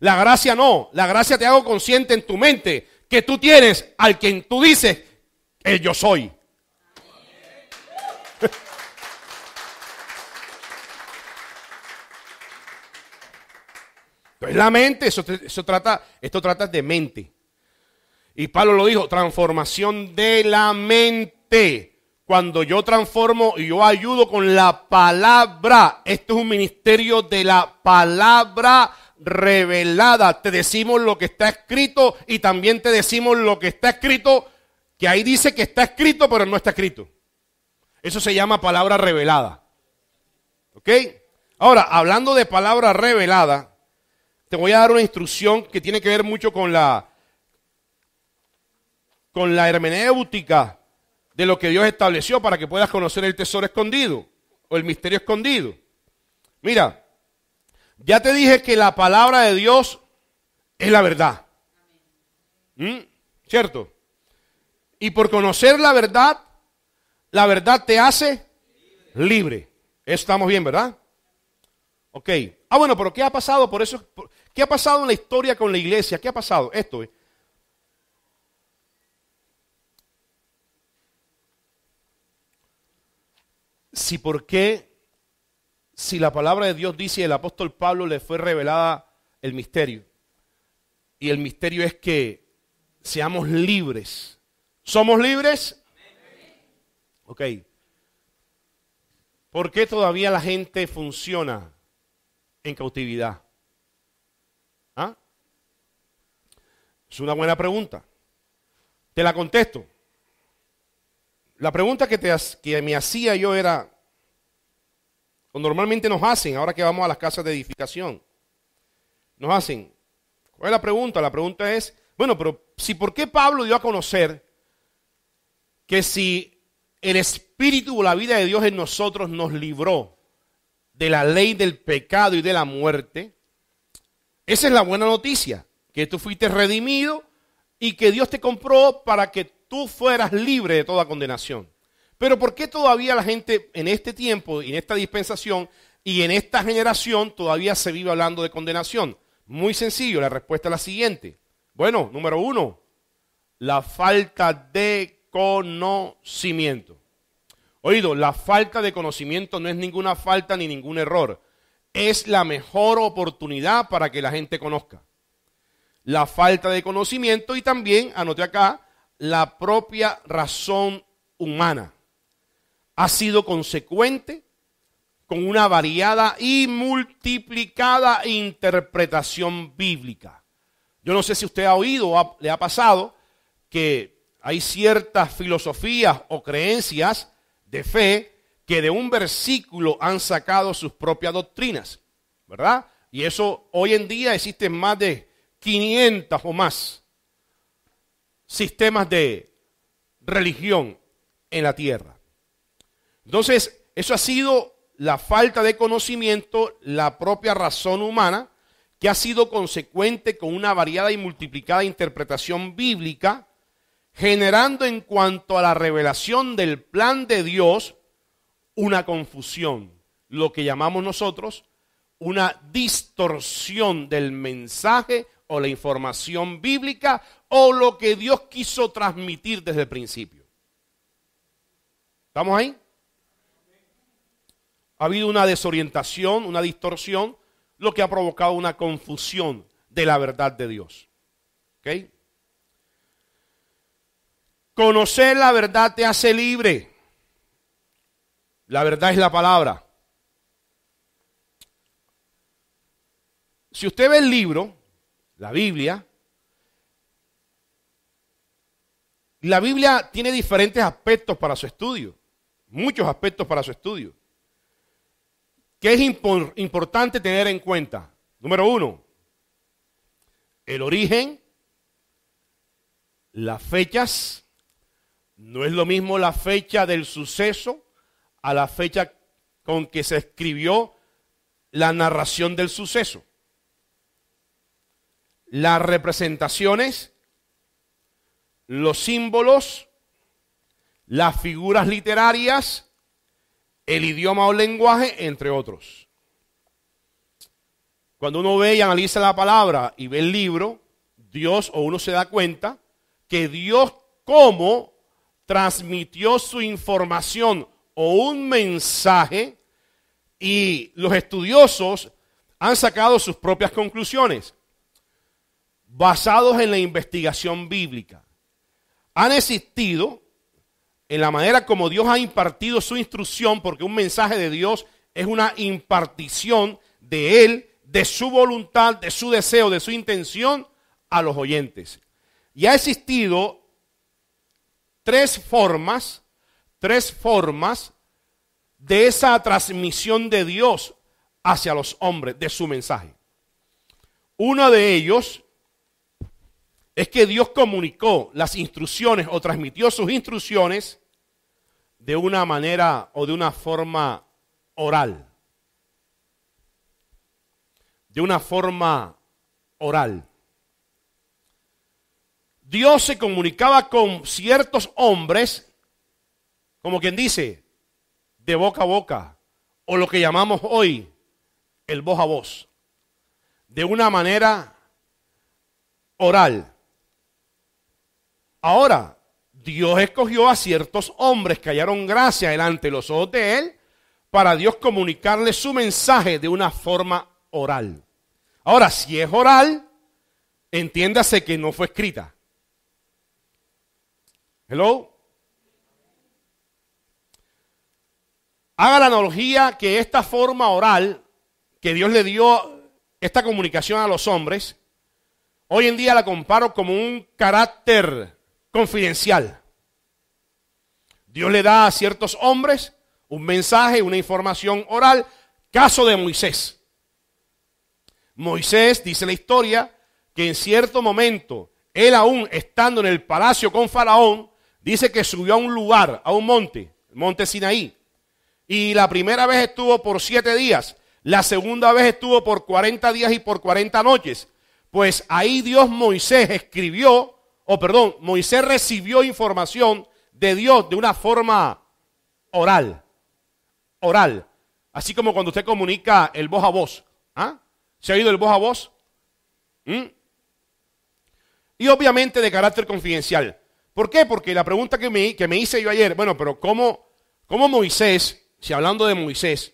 La gracia no. La gracia te hago consciente en tu mente que tú tienes al quien tú dices el yo soy. Entonces la mente, esto trata de mente. Y Pablo lo dijo, transformación de la mente. Cuando yo transformo y yo ayudo con la palabra, esto es un ministerio de la palabra revelada. Te decimos lo que está escrito y también te decimos lo que está escrito, que ahí dice que está escrito pero no está escrito. Eso se llama palabra revelada. ¿Ok? Ahora, hablando de palabra revelada, te voy a dar una instrucción que tiene que ver mucho con la hermenéutica de lo que Dios estableció para que puedas conocer el tesoro escondido o el misterio escondido. Mira, ya te dije que la palabra de Dios es la verdad. ¿Cierto? Y por conocer la verdad te hace libre. Eso estamos bien, ¿verdad? Ok. Bueno, pero ¿qué ha pasado? Por eso, ¿qué ha pasado en la historia con la iglesia? ¿Qué ha pasado? Esto es. Si la palabra de Dios dice, el apóstol Pablo le fue revelada el misterio. Y el misterio es que seamos libres. ¿Somos libres? Ok. ¿Por qué todavía la gente funciona en cautividad? ¿Ah? Es una buena pregunta. Te la contesto. La pregunta que me hacía yo era, o normalmente nos hacen, ahora que vamos a las casas de edificación, nos hacen, ¿cuál es la pregunta? La pregunta es, bueno, pero ¿por qué Pablo dio a conocer que si el Espíritu o la vida de Dios en nosotros nos libró de la ley del pecado y de la muerte? Esa es la buena noticia, que tú fuiste redimido y que Dios te compró para que tú fueras libre de toda condenación. Pero ¿por qué todavía la gente en este tiempo, en esta dispensación y en esta generación todavía se vive hablando de condenación? Muy sencillo, la respuesta es la siguiente. Bueno, número uno, la falta de conocimiento. Oído, la falta de conocimiento no es ninguna falta ni ningún error. Es la mejor oportunidad para que la gente conozca. La falta de conocimiento y también, anote acá, la propia razón humana ha sido consecuente con una variada y multiplicada interpretación bíblica. Yo no sé si usted ha oído o le ha pasado que hay ciertas filosofías o creencias de fe que de un versículo han sacado sus propias doctrinas, ¿verdad? Y eso hoy en día existen más de 500 o más sistemas de religión en la tierra. Entonces, eso ha sido la falta de conocimiento, la propia razón humana, que ha sido consecuente con una variada y multiplicada interpretación bíblica, generando en cuanto a la revelación del plan de Dios una confusión, lo que llamamos nosotros una distorsión del mensaje o la información bíblica o lo que Dios quiso transmitir desde el principio. ¿Estamos ahí? Ha habido una desorientación, una distorsión, lo que ha provocado una confusión de la verdad de Dios. ¿Ok? Conocer la verdad te hace libre. La verdad es la palabra. Si usted ve el libro, la Biblia tiene diferentes aspectos para su estudio, muchos aspectos para su estudio. ¿Qué es importante tener en cuenta? Número 1, el origen, las fechas. No es lo mismo la fecha del suceso a la fecha con que se escribió la narración del suceso. Las representaciones, los símbolos, las figuras literarias, el idioma o lenguaje, entre otros. Cuando uno ve y analiza la palabra y ve el libro, Dios o uno se da cuenta que Dios como transmitió su información o un mensaje y los estudiosos han sacado sus propias conclusiones basados en la investigación bíblica. Han existido en la manera como Dios ha impartido su instrucción, porque un mensaje de Dios es una impartición de Él, de su voluntad, de su deseo, de su intención a los oyentes. Y ha existido tres formas de esa transmisión de Dios hacia los hombres, de su mensaje. Uno de ellos es que Dios comunicó las instrucciones o transmitió sus instrucciones de una manera o de una forma oral. De una forma oral. Dios se comunicaba con ciertos hombres, como quien dice, de boca a boca, o lo que llamamos hoy el voz a voz, de una manera oral. Ahora, Dios escogió a ciertos hombres que hallaron gracia delante de los ojos de Él para Dios comunicarles su mensaje de una forma oral. Ahora, si es oral, entiéndase que no fue escrita. Hello. Haga la analogía que esta forma oral que Dios le dio esta comunicación a los hombres, hoy en día la comparo como un carácter confidencial. Dios le da a ciertos hombres un mensaje, una información oral. Caso de Moisés. Moisés, dice la historia, que en cierto momento, él aún estando en el palacio con Faraón, dice que subió a un lugar, a un monte, el monte Sinaí. Y la primera vez estuvo por 7 días, la segunda vez estuvo por 40 días y por 40 noches. Pues ahí Moisés recibió información de Dios de una forma oral. Oral. Así como cuando usted comunica el voz a voz. ¿Ah? ¿Se ha oído el voz a voz? Y obviamente de carácter confidencial. ¿Por qué? Porque la pregunta que me hice yo ayer, bueno, pero ¿cómo Moisés, si hablando de Moisés,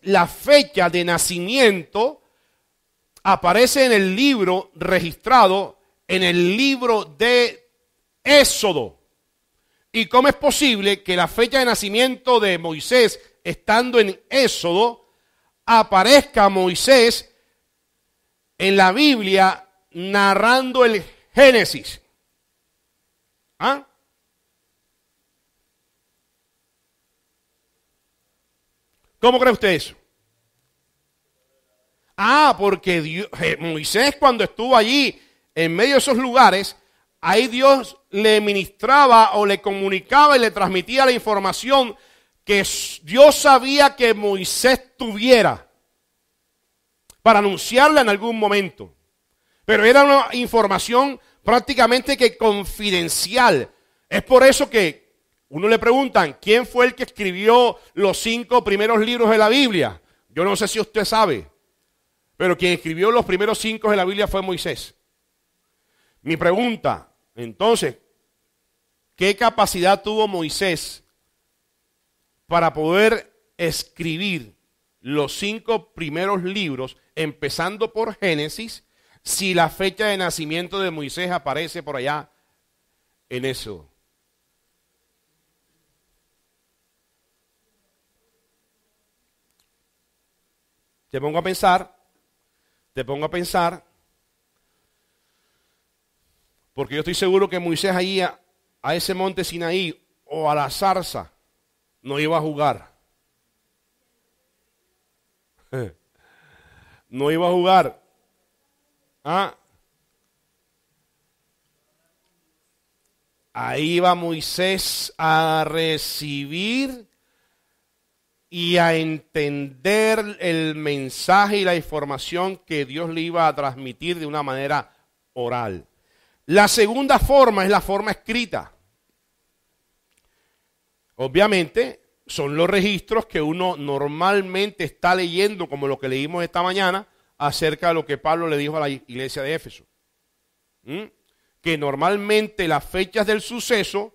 la fecha de nacimiento aparece en el libro registrado, en el libro de Éxodo? ¿Y cómo es posible que la fecha de nacimiento de Moisés, estando en Éxodo, aparezca Moisés en la Biblia narrando el Génesis? ¿Ah? ¿Cómo cree usted eso? Porque Moisés, cuando estuvo allí en medio de esos lugares, ahí Dios le ministraba o le comunicaba y le transmitía la información que Dios sabía que Moisés tuviera para anunciarla en algún momento. Pero era una información prácticamente que confidencial. Es por eso que uno le preguntan, ¿quién fue el que escribió los 5 primeros libros de la Biblia? Yo no sé si usted sabe, pero quien escribió los primeros 5 de la Biblia fue Moisés. Mi pregunta, entonces, ¿qué capacidad tuvo Moisés para poder escribir los 5 primeros libros, empezando por Génesis, si la fecha de nacimiento de Moisés aparece por allá en eso? Te pongo a pensar, porque yo estoy seguro que Moisés ahí a ese monte Sinaí o a la zarza no iba a jugar. No iba a jugar. Ahí iba Moisés a recibir y a entender el mensaje y la información que Dios le iba a transmitir de una manera oral. La segunda forma es la forma escrita. Obviamente son los registros que uno normalmente está leyendo, como lo que leímos esta mañana, acerca de lo que Pablo le dijo a la iglesia de Éfeso. Que normalmente las fechas del suceso,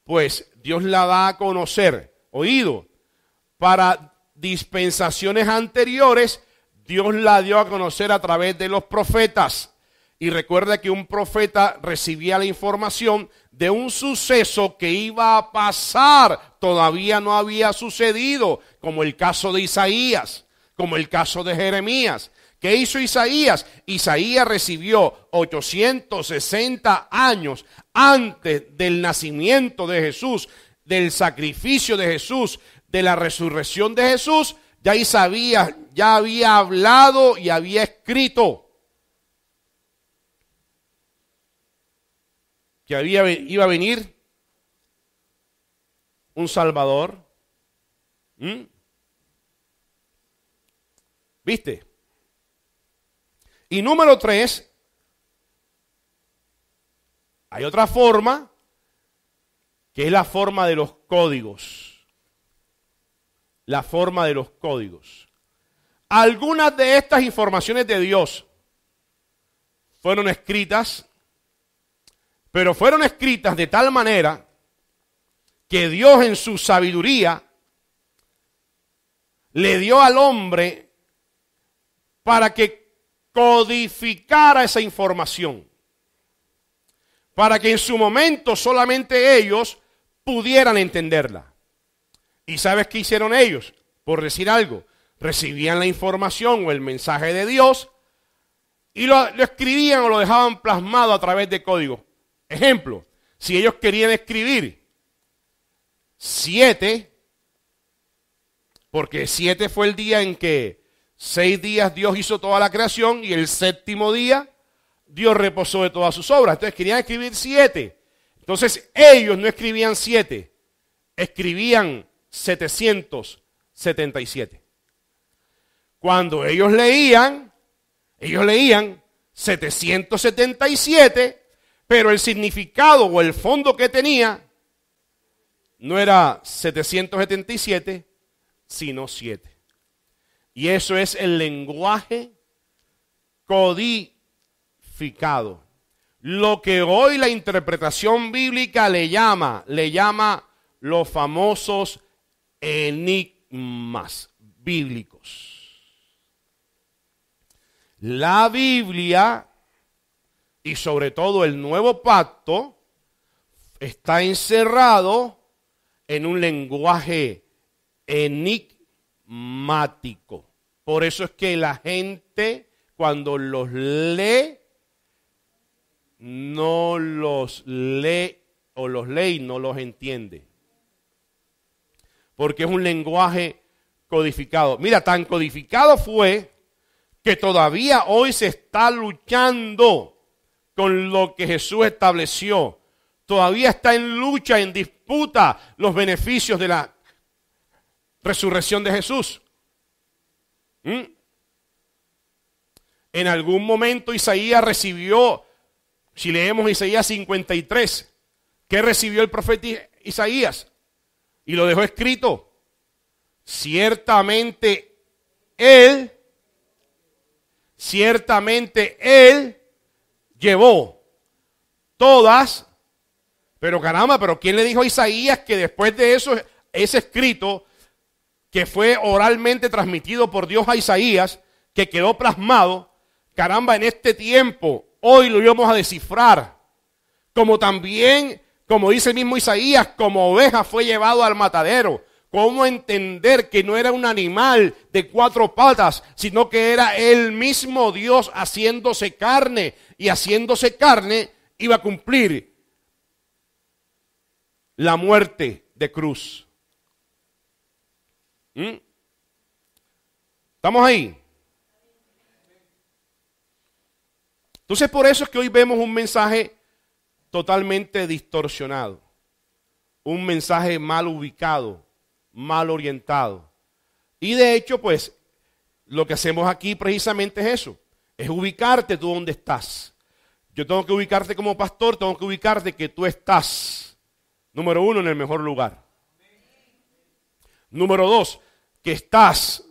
pues Dios la da a conocer. Oído, para dispensaciones anteriores, Dios la dio a conocer a través de los profetas. Y recuerda que un profeta recibía la información de un suceso que iba a pasar, todavía no había sucedido, como el caso de Isaías, como el caso de Jeremías. ¿Qué hizo Isaías? Isaías recibió 860 años antes del nacimiento de Jesús, del sacrificio de Jesús, de la resurrección de Jesús. Ya Isaías ya había hablado y había escrito que iba a venir un Salvador. ¿Viste? Y número 3, hay otra forma, que es la forma de los códigos. La forma de los códigos. Algunas de estas informaciones de Dios fueron escritas, pero fueron escritas de tal manera que Dios en su sabiduría le dio al hombre para que codificara esa información, para que en su momento solamente ellos pudieran entenderla. ¿Y sabes qué hicieron ellos? Por decir algo, recibían la información o el mensaje de Dios y lo escribían o lo dejaban plasmado a través de códigos. Ejemplo, si ellos querían escribir 7, porque 7 fue el día en que 6 días Dios hizo toda la creación y el 7º día Dios reposó de todas sus obras. Entonces querían escribir 7. Entonces ellos no escribían 7, escribían 777. Cuando ellos leían 777, pero el significado o el fondo que tenía no era 777, sino 7. Y eso es el lenguaje codificado. lo que hoy la interpretación bíblica le llama los famosos enigmas bíblicos. La Biblia y sobre todo el Nuevo Pacto está encerrado en un lenguaje enigmático. Por eso es que la gente cuando los lee, no los lee o los lee y no los entiende. Porque es un lenguaje codificado. Mira, tan codificado fue que todavía hoy se está luchando con lo que Jesús estableció. Todavía está en lucha, en disputa los beneficios de la resurrección de Jesús. En algún momento Isaías recibió, si leemos Isaías 53, ¿qué recibió el profeta Isaías? Y lo dejó escrito. Ciertamente Él llevó todas, pero caramba, pero ¿quién le dijo a Isaías que después de eso, ese escrito que fue oralmente transmitido por Dios a Isaías, que quedó plasmado, caramba, en este tiempo, hoy lo íbamos a descifrar, como también, como dice el mismo Isaías, como oveja fue llevado al matadero? ¿Cómo entender que no era un animal de 4 patas, sino que era el mismo Dios haciéndose carne? Y haciéndose carne iba a cumplir la muerte de cruz. ¿Estamos ahí? Entonces por eso es que hoy vemos un mensaje totalmente distorsionado, un mensaje mal ubicado, mal orientado. Y de hecho, pues, lo que hacemos aquí precisamente es eso, es ubicarte tú donde estás. Yo tengo que ubicarte como pastor, tengo que ubicarte que tú estás, número 1, en el mejor lugar. Número 2, que estás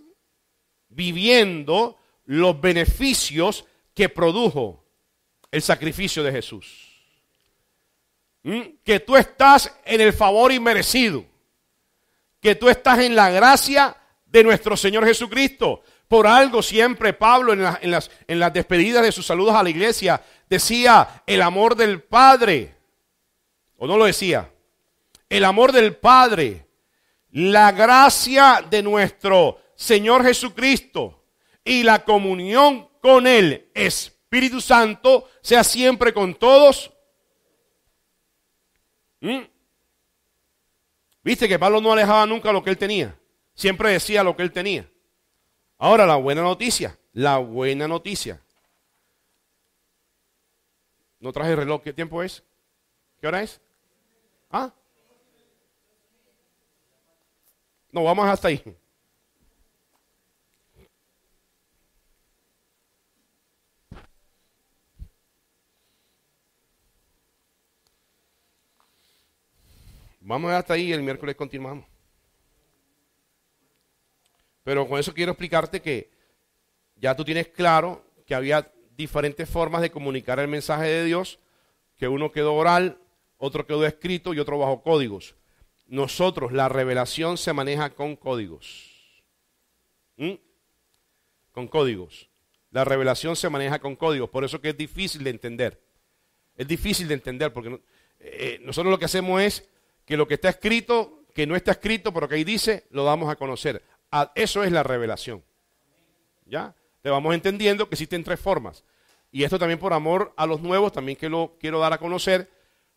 viviendo los beneficios que produjo el sacrificio de Jesús. Que tú estás en el favor inmerecido. Que tú estás en la gracia de nuestro Señor Jesucristo. Por algo siempre Pablo en las despedidas de sus saludos a la iglesia decía el amor del Padre. ¿O no lo decía? El amor del Padre, la gracia de nuestro Señor Jesucristo y la comunión con el Espíritu Santo sea siempre con todos. Viste que Pablo no alejaba nunca lo que él tenía. Siempre decía lo que él tenía. Ahora la buena noticia. No traje reloj. ¿Qué tiempo es? ¿Qué hora es? ¿Ah? No, vamos hasta ahí. Vamos hasta ahí y el miércoles continuamos. Pero con eso quiero explicarte que ya tú tienes claro que había diferentes formas de comunicar el mensaje de Dios, que uno quedó oral, otro quedó escrito y otro bajo códigos. Nosotros, la revelación se maneja con códigos. Con códigos. La revelación se maneja con códigos, por eso que es difícil de entender. Es difícil de entender porque nosotros lo que hacemos es que lo que está escrito, que no está escrito, pero que ahí dice, lo damos a conocer. Eso es la revelación. ¿Ya? Le vamos entendiendo que existen 3 formas. Y esto también por amor a los nuevos, también que lo quiero dar a conocer,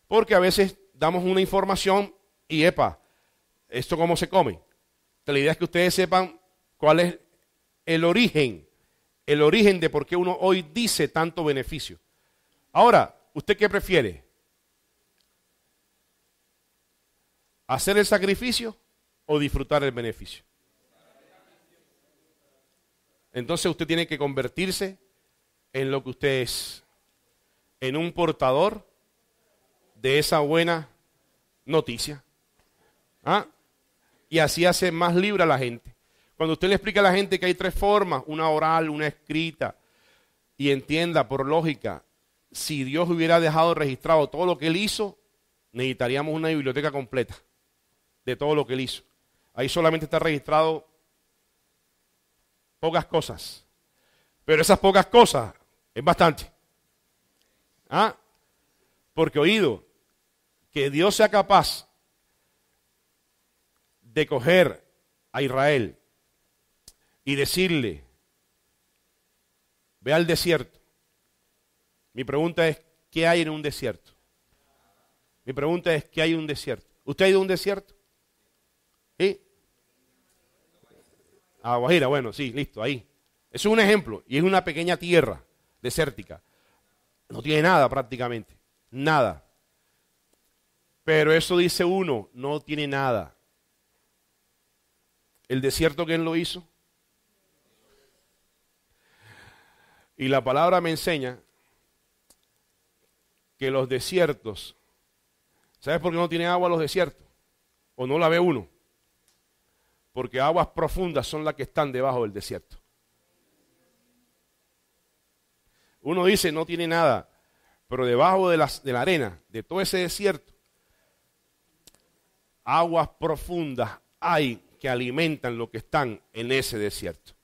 porque a veces damos una información y epa, ¿esto cómo se come? Entonces, la idea es que ustedes sepan cuál es el origen de por qué uno hoy dice tanto beneficio. Ahora, ¿usted qué prefiere? ¿Hacer el sacrificio o disfrutar el beneficio? Entonces usted tiene que convertirse en lo que usted es, en un portador de esa buena noticia. Y así hace más libre a la gente. Cuando usted le explica a la gente que hay 3 formas, una oral, una escrita, y entienda por lógica, si Dios hubiera dejado registrado todo lo que Él hizo, necesitaríamos una biblioteca completa de todo lo que Él hizo. Ahí solamente está registrado pocas cosas. Pero esas pocas cosas es bastante. ¿Ah? Porque oído, que Dios sea capaz de coger a Israel y decirle, ve al desierto. Mi pregunta es, ¿qué hay en un desierto? Mi pregunta es, ¿qué hay en un desierto? ¿Usted ha ido a un desierto? ¿Sí? A Guajira, bueno, sí, listo, ahí. Eso es un ejemplo, y es una pequeña tierra desértica. No tiene nada prácticamente, nada. Pero eso dice uno, no tiene nada. El desierto, ¿quién lo hizo? Y la palabra me enseña que los desiertos, ¿sabes por qué no tiene agua los desiertos? ¿O no la ve uno? Porque aguas profundas son las que están debajo del desierto. Uno dice no tiene nada, pero debajo de la arena, de todo ese desierto, aguas profundas hay que alimentan lo que están en ese desierto.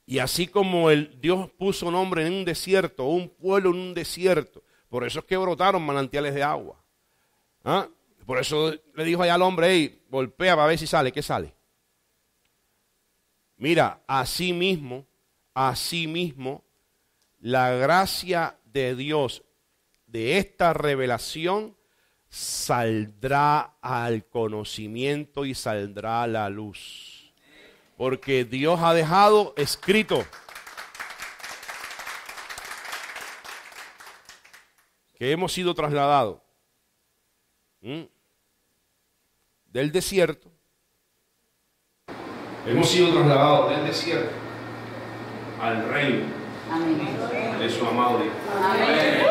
Y así como Dios puso un hombre en un desierto, o un pueblo en un desierto, por eso es que brotaron manantiales de agua. ¿Ah? Por eso le dijo allá al hombre, hey, golpea para ver si sale. ¿Qué sale? Mira, así mismo, la gracia de Dios, de esta revelación, saldrá al conocimiento y saldrá a la luz. Porque Dios ha dejado escrito que hemos sido trasladados del desierto. Hemos sido trasladados del desierto al reino. Amén. De su amado Dios. Amén.